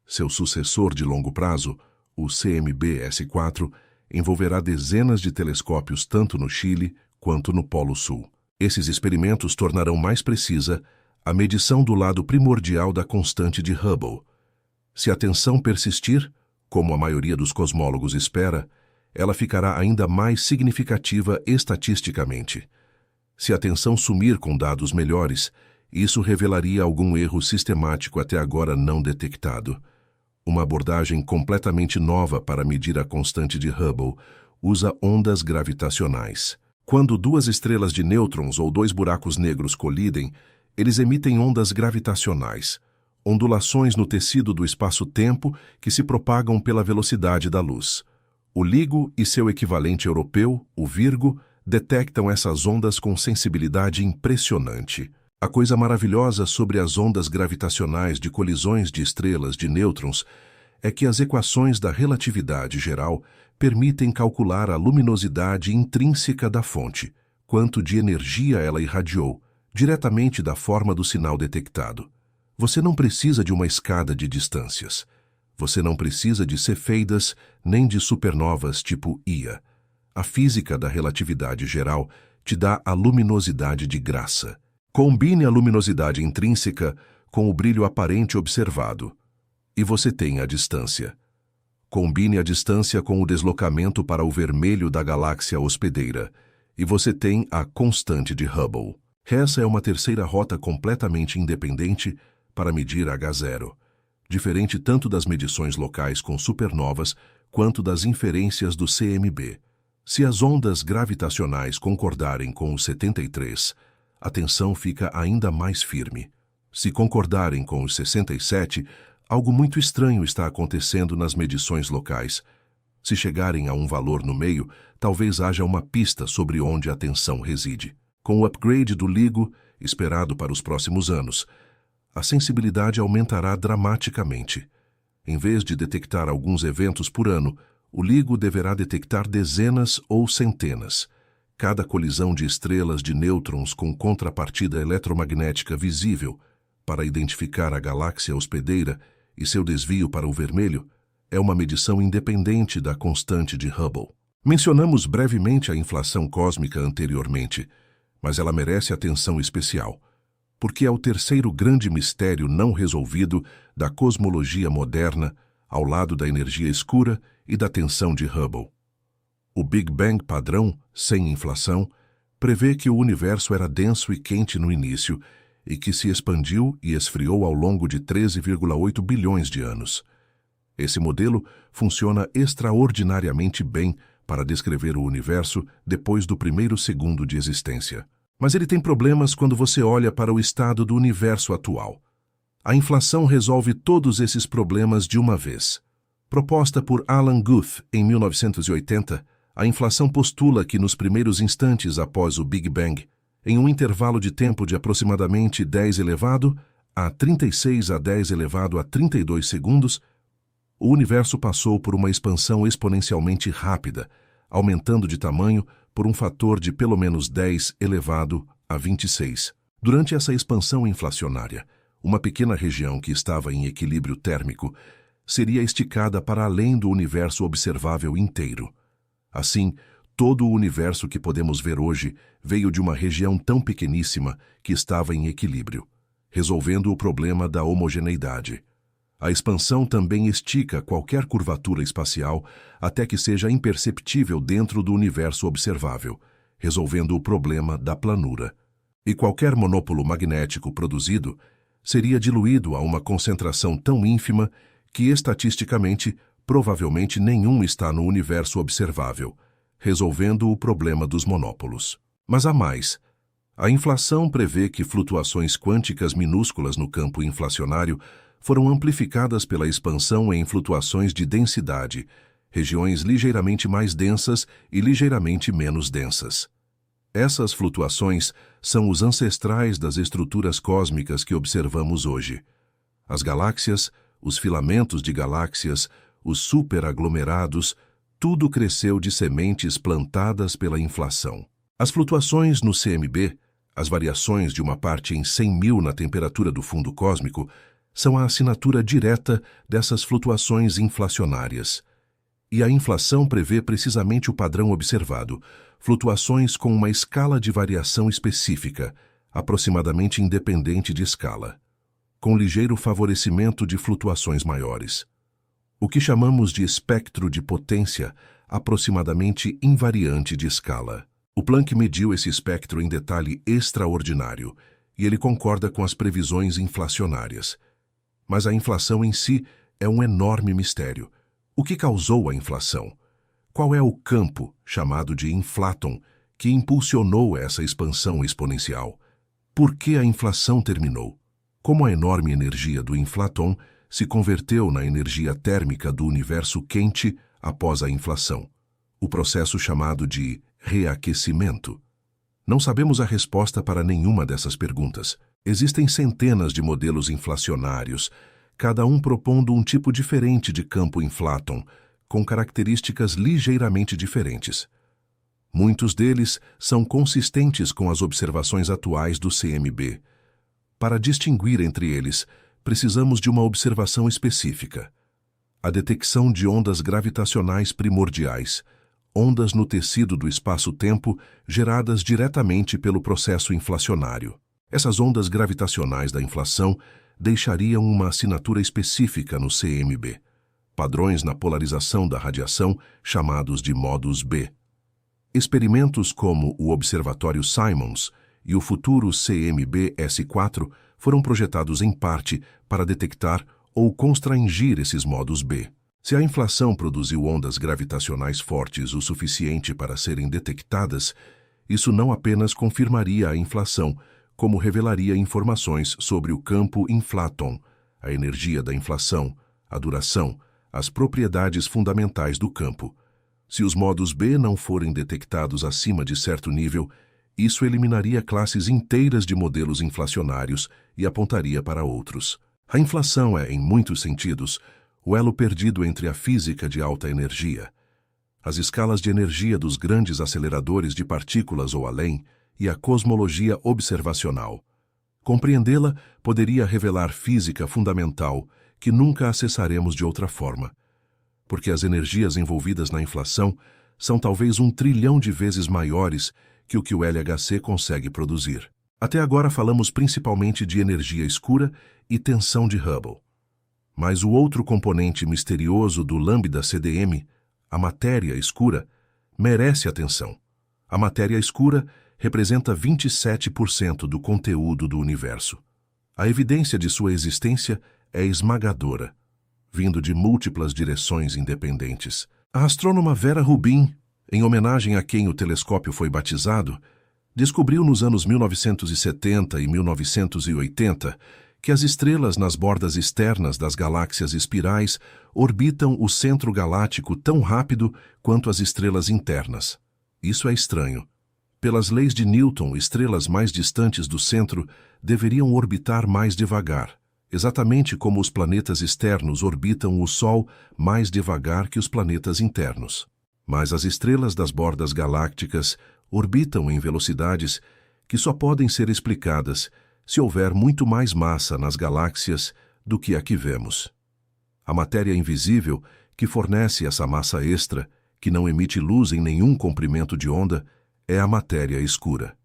Seu sucessor de longo prazo, o CMB-S4, envolverá dezenas de telescópios tanto no Chile quanto no Polo Sul. Esses experimentos tornarão mais precisa a medição do lado primordial da constante de Hubble. Se a tensão persistir, como a maioria dos cosmólogos espera, ela ficará ainda mais significativa estatisticamente. Se a tensão sumir com dados melhores, isso revelaria algum erro sistemático até agora não detectado. Uma abordagem completamente nova para medir a constante de Hubble usa ondas gravitacionais. Quando duas estrelas de nêutrons ou dois buracos negros colidem, eles emitem ondas gravitacionais, ondulações no tecido do espaço-tempo que se propagam pela velocidade da luz. O LIGO e seu equivalente europeu, o Virgo, detectam essas ondas com sensibilidade impressionante. A coisa maravilhosa sobre as ondas gravitacionais de colisões de estrelas de nêutrons é que as equações da relatividade geral permitem calcular a luminosidade intrínseca da fonte, quanto de energia ela irradiou, diretamente da forma do sinal detectado. Você não precisa de uma escada de distâncias. Você não precisa de cefeidas nem de supernovas tipo Ia. A física da relatividade geral te dá a luminosidade de graça. Combine a luminosidade intrínseca com o brilho aparente observado, e você tem a distância. Combine a distância com o deslocamento para o vermelho da galáxia hospedeira, e você tem a constante de Hubble. Essa é uma terceira rota completamente independente para medir H0, diferente tanto das medições locais com supernovas quanto das inferências do CMB. Se as ondas gravitacionais concordarem com os 73, a tensão fica ainda mais firme. Se concordarem com os 67, algo muito estranho está acontecendo nas medições locais. Se chegarem a um valor no meio, talvez haja uma pista sobre onde a tensão reside. Com o upgrade do LIGO, esperado para os próximos anos, a sensibilidade aumentará dramaticamente. Em vez de detectar alguns eventos por ano, o LIGO deverá detectar dezenas ou centenas. Cada colisão de estrelas de nêutrons com contrapartida eletromagnética visível para identificar a galáxia hospedeira e seu desvio para o vermelho é uma medição independente da constante de Hubble. Mencionamos brevemente a inflação cósmica anteriormente, mas ela merece atenção especial, porque é o terceiro grande mistério não resolvido da cosmologia moderna, ao lado da energia escura e da tensão de Hubble. O Big Bang padrão, sem inflação, prevê que o universo era denso e quente no início e que se expandiu e esfriou ao longo de 13,8 bilhões de anos. Esse modelo funciona extraordinariamente bem para descrever o universo depois do primeiro segundo de existência. Mas ele tem problemas quando você olha para o estado do universo atual. A inflação resolve todos esses problemas de uma vez. Proposta por Alan Guth em 1980, a inflação postula que nos primeiros instantes após o Big Bang, em um intervalo de tempo de aproximadamente 10 elevado a 36 a 10 elevado a 32 segundos, o universo passou por uma expansão exponencialmente rápida, aumentando de tamanho por um fator de pelo menos 10 elevado a 26. Durante essa expansão inflacionária, uma pequena região que estava em equilíbrio térmico seria esticada para além do universo observável inteiro. Assim, todo o universo que podemos ver hoje veio de uma região tão pequeníssima que estava em equilíbrio, resolvendo o problema da homogeneidade. A expansão também estica qualquer curvatura espacial até que seja imperceptível dentro do universo observável, resolvendo o problema da planura. E qualquer monópolo magnético produzido seria diluído a uma concentração tão ínfima que, estatisticamente, provavelmente nenhum está no universo observável, resolvendo o problema dos monópolos. Mas há mais. A inflação prevê que flutuações quânticas minúsculas no campo inflacionário foram amplificadas pela expansão em flutuações de densidade, regiões ligeiramente mais densas e ligeiramente menos densas. Essas flutuações são os ancestrais das estruturas cósmicas que observamos hoje. As galáxias, os filamentos de galáxias, os superaglomerados, Tudo cresceu de sementes plantadas pela inflação. As flutuações no CMB, as variações de uma parte em 100.000 na temperatura do fundo cósmico, são a assinatura direta dessas flutuações inflacionárias. E a inflação prevê precisamente o padrão observado, flutuações com uma escala de variação específica, aproximadamente independente de escala, com ligeiro favorecimento de flutuações maiores. O que chamamos de espectro de potência, aproximadamente invariante de escala. O Planck mediu esse espectro em detalhe extraordinário, e ele concorda com as previsões inflacionárias. Mas a inflação em si é um enorme mistério. O que causou a inflação? Qual é o campo, chamado de inflaton, que impulsionou essa expansão exponencial? Por que a inflação terminou? Como a enorme energia do inflaton se converteu na energia térmica do universo quente após a inflação? O processo chamado de reaquecimento. Não sabemos a resposta para nenhuma dessas perguntas. Existem centenas de modelos inflacionários, cada um propondo um tipo diferente de campo inflaton, com características ligeiramente diferentes. Muitos deles são consistentes com as observações atuais do CMB. Para distinguir entre eles, precisamos de uma observação específica: a detecção de ondas gravitacionais primordiais, ondas no tecido do espaço-tempo geradas diretamente pelo processo inflacionário. Essas ondas gravitacionais da inflação deixariam uma assinatura específica no CMB, padrões na polarização da radiação chamados de modos B. Experimentos como o Observatório Simons e o futuro CMB-S4 foram projetados em parte para detectar ou constrangir esses modos B. Se a inflação produziu ondas gravitacionais fortes o suficiente para serem detectadas, isso não apenas confirmaria a inflação, como revelaria informações sobre o campo inflaton, a energia da inflação, a duração, as propriedades fundamentais do campo. Se os modos B não forem detectados acima de certo nível, isso eliminaria classes inteiras de modelos inflacionários e apontaria para outros. A inflação é, em muitos sentidos, o elo perdido entre a física de alta energia, as escalas de energia dos grandes aceleradores de partículas ou além, e a cosmologia observacional. Compreendê-la poderia revelar física fundamental que nunca acessaremos de outra forma, porque as energias envolvidas na inflação são talvez 1 trilhão de vezes maiores que o LHC consegue produzir. Até agora falamos principalmente de energia escura e tensão de Hubble. Mas o outro componente misterioso do Lambda-CDM, a matéria escura, merece atenção. A matéria escura representa 27% do conteúdo do universo. A evidência de sua existência é esmagadora, vindo de múltiplas direções independentes. A astrônoma Vera Rubin, em homenagem a quem o telescópio foi batizado, descobriu nos anos 1970 e 1980 que as estrelas nas bordas externas das galáxias espirais orbitam o centro galáctico tão rápido quanto as estrelas internas. Isso é estranho. Pelas leis de Newton, estrelas mais distantes do centro deveriam orbitar mais devagar, exatamente como os planetas externos orbitam o Sol mais devagar que os planetas internos. Mas as estrelas das bordas galácticas orbitam em velocidades que só podem ser explicadas se houver muito mais massa nas galáxias do que a que vemos. A matéria invisível, que fornece essa massa extra, que não emite luz em nenhum comprimento de onda, é a matéria escura.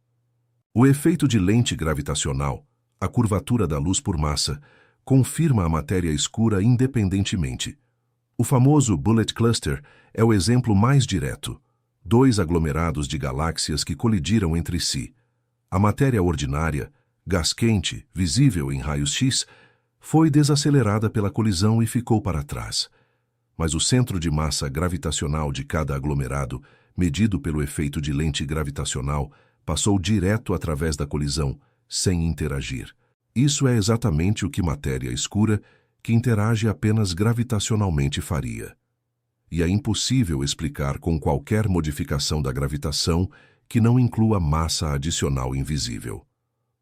O efeito de lente gravitacional, a curvatura da luz por massa, confirma a matéria escura independentemente. O famoso Bullet Cluster é o exemplo mais direto. 2 aglomerados de galáxias que colidiram entre si. A matéria ordinária, gás quente, visível em raios-x, foi desacelerada pela colisão e ficou para trás. Mas o centro de massa gravitacional de cada aglomerado, medido pelo efeito de lente gravitacional, passou direto através da colisão, sem interagir. Isso é exatamente o que matéria escura, que interage apenas gravitacionalmente, faria. E é impossível explicar com qualquer modificação da gravitação que não inclua massa adicional invisível.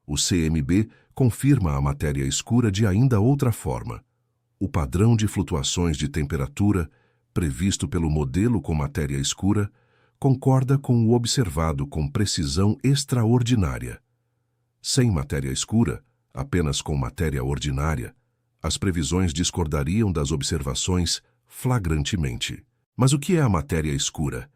O CMB confirma a matéria escura de ainda outra forma. O padrão de flutuações de temperatura, previsto pelo modelo com matéria escura concorda com o observado com precisão extraordinária. Sem matéria escura, apenas com matéria ordinária, as previsões discordariam das observações flagrantemente. Mas o que é a matéria escura?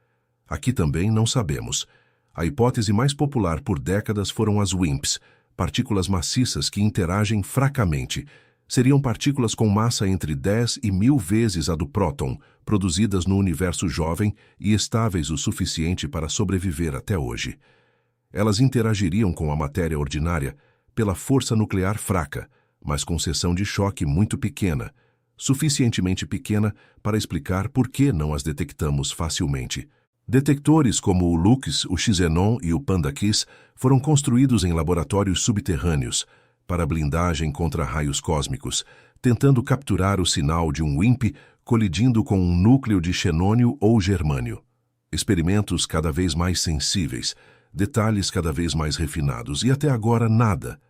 Aqui também não sabemos. A hipótese mais popular por décadas foram as WIMPs, partículas maciças que interagem fracamente. Seriam partículas com massa entre 10 e 1000 vezes a do próton, produzidas no universo jovem e estáveis o suficiente para sobreviver até hoje. Elas interagiriam com a matéria ordinária pela força nuclear fraca, mas com seção de choque muito pequena, suficientemente pequena para explicar por que não as detectamos facilmente. Detectores como o LUX, o Xenon e o PandaKISS foram construídos em laboratórios subterrâneos para blindagem contra raios cósmicos, tentando capturar o sinal de um WIMP colidindo com um núcleo de xenônio ou germânio. Experimentos cada vez mais sensíveis, detalhes cada vez mais refinados e até agora nada,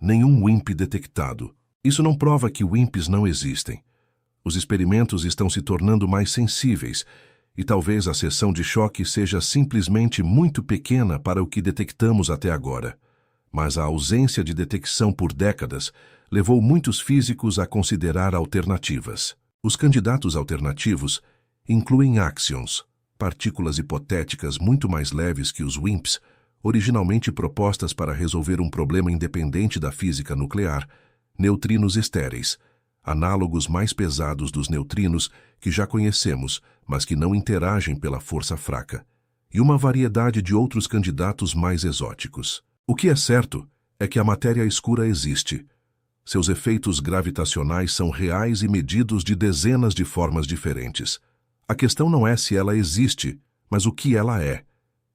nenhum WIMP detectado. Isso não prova que WIMPs não existem. Os experimentos estão se tornando mais sensíveis e talvez a seção de choque seja simplesmente muito pequena para o que detectamos até agora. Mas a ausência de detecção por décadas levou muitos físicos a considerar alternativas. Os candidatos alternativos incluem axions, partículas hipotéticas muito mais leves que os WIMPs, originalmente propostas para resolver um problema independente da física nuclear, neutrinos estéreis, análogos mais pesados dos neutrinos que já conhecemos, mas que não interagem pela força fraca, e uma variedade de outros candidatos mais exóticos. O que é certo é que a matéria escura existe. Seus efeitos gravitacionais são reais e medidos de dezenas de formas diferentes. A questão não é se ela existe, mas o que ela é.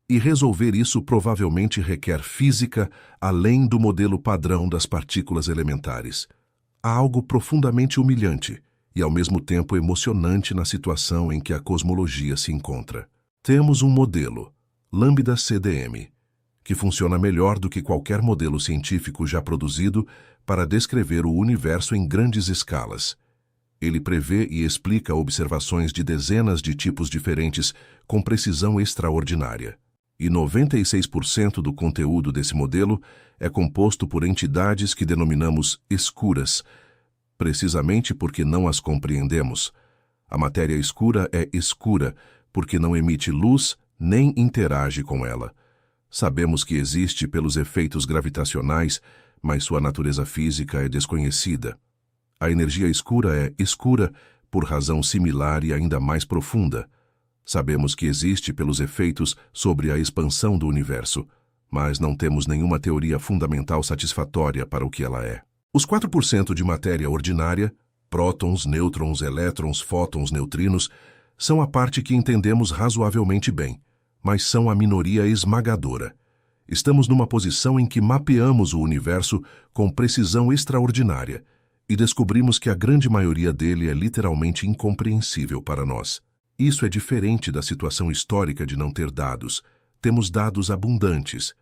E resolver isso provavelmente requer física além do modelo padrão das partículas elementares. Há algo profundamente humilhante e ao mesmo tempo emocionante na situação em que a cosmologia se encontra. Temos um modelo, Lambda CDM, que funciona melhor do que qualquer modelo científico já produzido para descrever o universo em grandes escalas. Ele prevê e explica observações de dezenas de tipos diferentes com precisão extraordinária. E 96% do conteúdo desse modelo é composto por entidades que denominamos escuras, precisamente porque não as compreendemos. A matéria escura é escura porque não emite luz nem interage com ela. Sabemos que existe pelos efeitos gravitacionais, mas sua natureza física é desconhecida. A energia escura é escura por razão similar e ainda mais profunda. Sabemos que existe pelos efeitos sobre a expansão do universo, mas não temos nenhuma teoria fundamental satisfatória para o que ela é. Os 4% de matéria ordinária, prótons, nêutrons, elétrons, fótons, neutrinos, são a parte que entendemos razoavelmente bem, mas são a minoria esmagadora. Estamos numa posição em que mapeamos o universo com precisão extraordinária e descobrimos que a grande maioria dele é literalmente incompreensível para nós. Isso é diferente da situação histórica de não ter dados. Temos dados abundantes.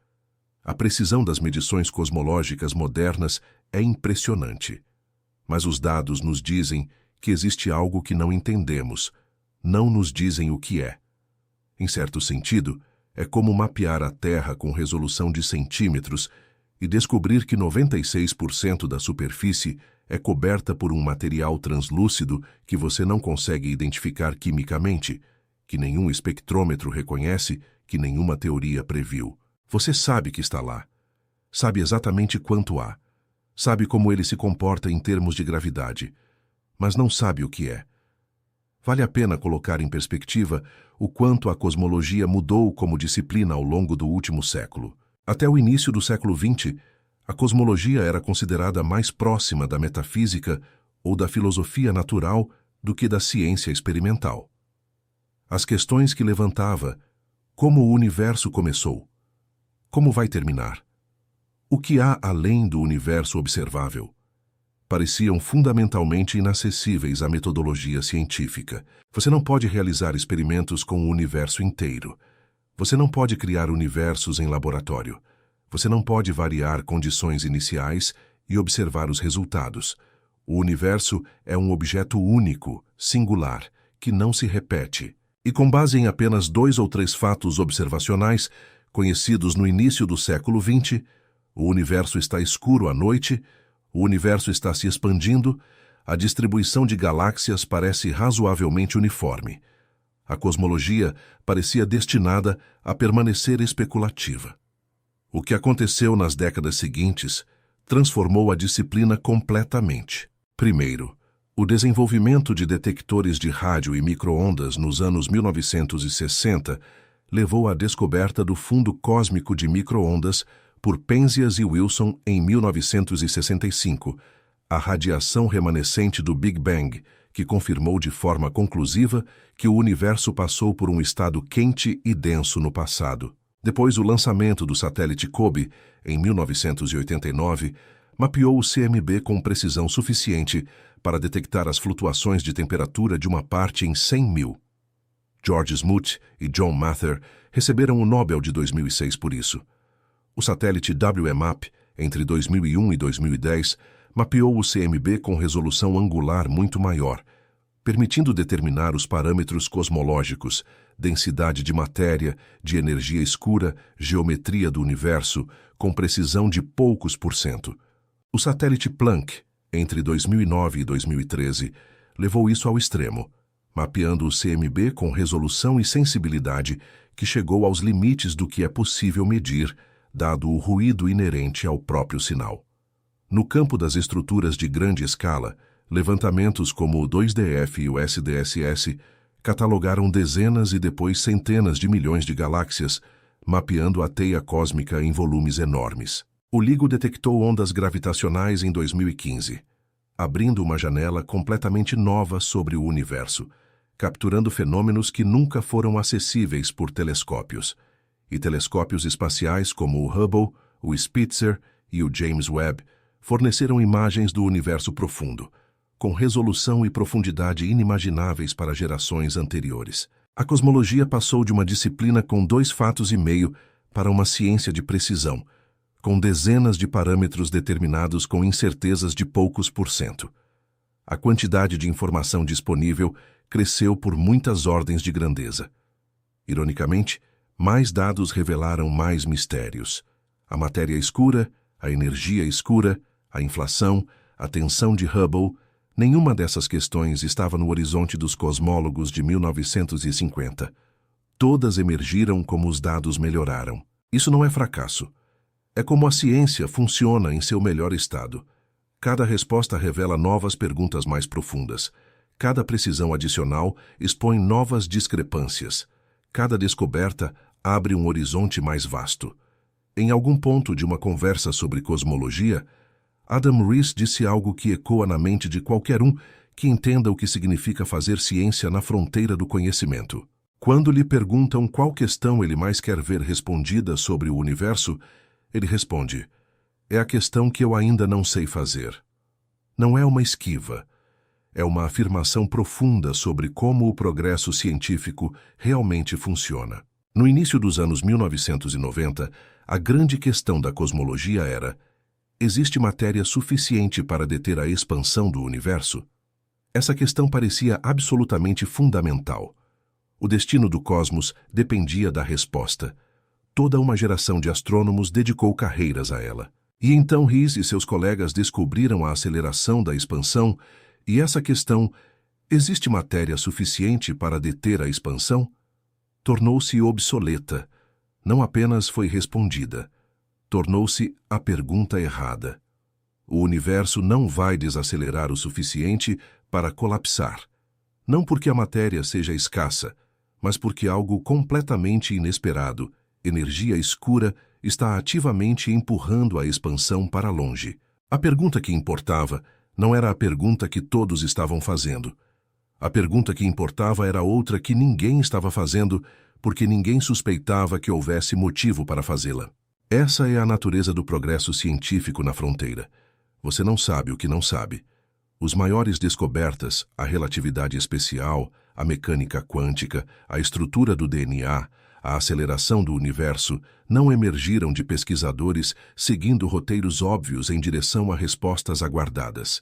A precisão das medições cosmológicas modernas é impressionante. Mas os dados nos dizem que existe algo que não entendemos. Não nos dizem o que é. Em certo sentido, é como mapear a Terra com resolução de centímetros e descobrir que 96% da superfície é coberta por um material translúcido que você não consegue identificar quimicamente, que nenhum espectrômetro reconhece, que nenhuma teoria previu. Você sabe que está lá. Sabe exatamente quanto há. Sabe como ele se comporta em termos de gravidade, mas não sabe o que é. Vale a pena colocar em perspectiva o quanto a cosmologia mudou como disciplina ao longo do último século. Até o início do século XX, a cosmologia era considerada mais próxima da metafísica ou da filosofia natural do que da ciência experimental. As questões que levantava: como o universo começou? Como vai terminar? O que há além do universo observável? Pareciam fundamentalmente inacessíveis à metodologia científica. Você não pode realizar experimentos com o universo inteiro. Você não pode criar universos em laboratório. Você não pode variar condições iniciais e observar os resultados. O universo é um objeto único, singular, que não se repete. E com base em apenas 2 ou 3 fatos observacionais, conhecidos no início do século XX, o universo está escuro à noite, o universo está se expandindo, a distribuição de galáxias parece razoavelmente uniforme. A cosmologia parecia destinada a permanecer especulativa. O que aconteceu nas décadas seguintes transformou a disciplina completamente. Primeiro, o desenvolvimento de detectores de rádio e micro-ondas nos anos 1960 levou à descoberta do fundo cósmico de micro-ondas por Penzias e Wilson em 1965, a radiação remanescente do Big Bang, que confirmou de forma conclusiva que o universo passou por um estado quente e denso no passado. Depois, o lançamento do satélite COBE, em 1989, mapeou o CMB com precisão suficiente para detectar as flutuações de temperatura de uma parte em 100.000. George Smoot e John Mather receberam o Nobel de 2006 por isso. O satélite WMAP, entre 2001 e 2010, mapeou o CMB com resolução angular muito maior, permitindo determinar os parâmetros cosmológicos, densidade de matéria, de energia escura, geometria do universo, com precisão de poucos %. O satélite Planck, entre 2009 e 2013, levou isso ao extremo, mapeando o CMB com resolução e sensibilidade que chegou aos limites do que é possível medir, dado o ruído inerente ao próprio sinal. No campo das estruturas de grande escala, levantamentos como o 2DF e o SDSS catalogaram dezenas e depois centenas de milhões de galáxias, mapeando a teia cósmica em volumes enormes. O LIGO detectou ondas gravitacionais em 2015, abrindo uma janela completamente nova sobre o universo, capturando fenômenos que nunca foram acessíveis por telescópios. E telescópios espaciais como o Hubble, o Spitzer e o James Webb forneceram imagens do universo profundo, com resolução e profundidade inimagináveis para gerações anteriores. A cosmologia passou de uma disciplina com 2 fatos e meio para uma ciência de precisão, com dezenas de parâmetros determinados com incertezas de poucos %. A quantidade de informação disponível cresceu por muitas ordens de grandeza. Ironicamente, mais dados revelaram mais mistérios. A matéria escura, a energia escura, a inflação, a tensão de Hubble, nenhuma dessas questões estava no horizonte dos cosmólogos de 1950. Todas emergiram como os dados melhoraram. Isso não é fracasso. É como a ciência funciona em seu melhor estado. Cada resposta revela novas perguntas mais profundas. Cada precisão adicional expõe novas discrepâncias. Cada descoberta abre um horizonte mais vasto. Em algum ponto de uma conversa sobre cosmologia, Adam Riess disse algo que ecoa na mente de qualquer um que entenda o que significa fazer ciência na fronteira do conhecimento. Quando lhe perguntam qual questão ele mais quer ver respondida sobre o universo, ele responde: é a questão que eu ainda não sei fazer. Não é uma esquiva. É uma afirmação profunda sobre como o progresso científico realmente funciona. No início dos anos 1990, a grande questão da cosmologia era: existe matéria suficiente para deter a expansão do universo? Essa questão parecia absolutamente fundamental. O destino do cosmos dependia da resposta. Toda uma geração de astrônomos dedicou carreiras a ela. E então Riess e seus colegas descobriram a aceleração da expansão, e essa questão, existe matéria suficiente para deter a expansão? Tornou-se obsoleta. Não apenas foi respondida, tornou-se a pergunta errada. O universo não vai desacelerar o suficiente para colapsar. Não porque a matéria seja escassa, mas porque algo completamente inesperado, energia escura, está ativamente empurrando a expansão para longe. A pergunta que importava não era a pergunta que todos estavam fazendo. A pergunta que importava era outra que ninguém estava fazendo, porque ninguém suspeitava que houvesse motivo para fazê-la. Essa é a natureza do progresso científico na fronteira. Você não sabe o que não sabe. Os maiores descobertas, a relatividade especial, a mecânica quântica, a estrutura do DNA, a aceleração do universo, não emergiram de pesquisadores seguindo roteiros óbvios em direção a respostas aguardadas.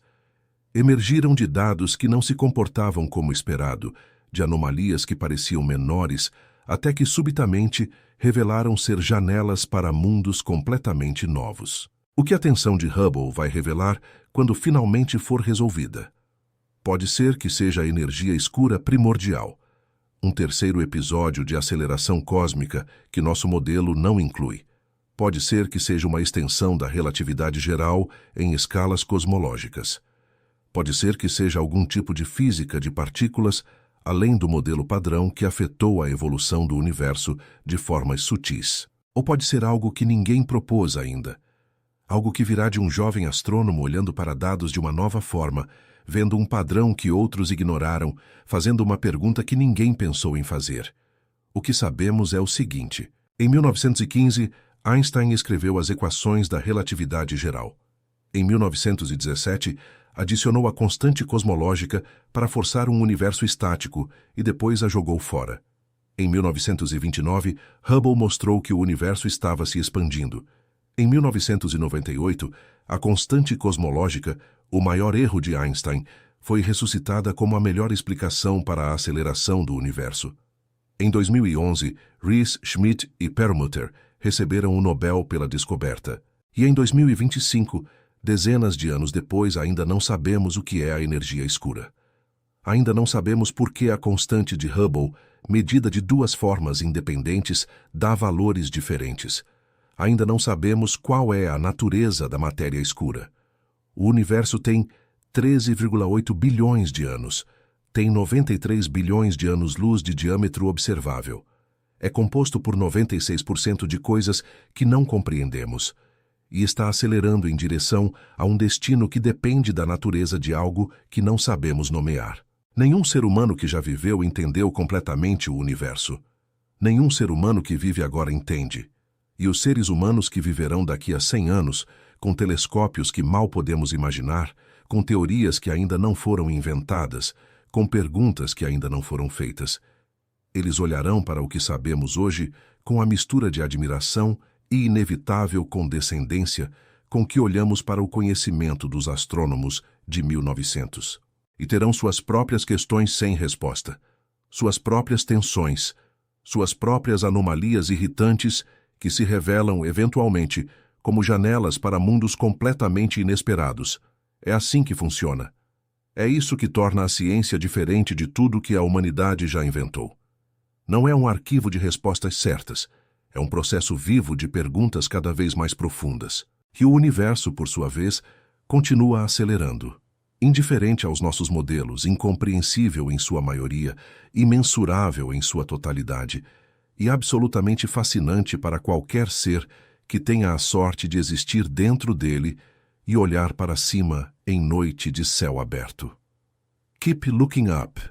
Emergiram de dados que não se comportavam como esperado, de anomalias que pareciam menores, até que subitamente revelaram ser janelas para mundos completamente novos. O que a tensão de Hubble vai revelar quando finalmente for resolvida? Pode ser que seja a energia escura primordial, um terceiro episódio de aceleração cósmica que nosso modelo não inclui. Pode ser que seja uma extensão da relatividade geral em escalas cosmológicas. Pode ser que seja algum tipo de física de partículas além do modelo padrão que afetou a evolução do universo de formas sutis. Ou pode ser algo que ninguém propôs ainda. Algo que virá de um jovem astrônomo olhando para dados de uma nova forma, vendo um padrão que outros ignoraram, fazendo uma pergunta que ninguém pensou em fazer. O que sabemos é o seguinte: em 1915, Einstein escreveu as equações da relatividade geral. Em 1917, adicionou a constante cosmológica para forçar um universo estático e depois a jogou fora. Em 1929, Hubble mostrou que o universo estava se expandindo. Em 1998, a constante cosmológica, o maior erro de Einstein, foi ressuscitada como a melhor explicação para a aceleração do universo. Em 2011, Rees, Schmidt e Perlmutter receberam o Nobel pela descoberta. E em 2025, dezenas de anos depois, ainda não sabemos o que é a energia escura. Ainda não sabemos por que a constante de Hubble, medida de duas formas independentes, dá valores diferentes. Ainda não sabemos qual é a natureza da matéria escura. O universo tem 13,8 bilhões de anos. Tem 93 bilhões de anos-luz de diâmetro observável. É composto por 96% de coisas que não compreendemos e está acelerando em direção a um destino que depende da natureza de algo que não sabemos nomear. Nenhum ser humano que já viveu entendeu completamente o universo. Nenhum ser humano que vive agora entende. E os seres humanos que viverão daqui a 100 anos, com telescópios que mal podemos imaginar, com teorias que ainda não foram inventadas, com perguntas que ainda não foram feitas, eles olharão para o que sabemos hoje com a mistura de admiração e inevitável condescendência com que olhamos para o conhecimento dos astrônomos de 1900. E terão suas próprias questões sem resposta, suas próprias tensões, suas próprias anomalias irritantes que se revelam, eventualmente, como janelas para mundos completamente inesperados. É assim que funciona. É isso que torna a ciência diferente de tudo que a humanidade já inventou. Não é um arquivo de respostas certas, é um processo vivo de perguntas cada vez mais profundas. E o universo, por sua vez, continua acelerando. Indiferente aos nossos modelos, incompreensível em sua maioria, imensurável em sua totalidade, e absolutamente fascinante para qualquer ser que tenha a sorte de existir dentro dele e olhar para cima em noite de céu aberto. Keep looking up.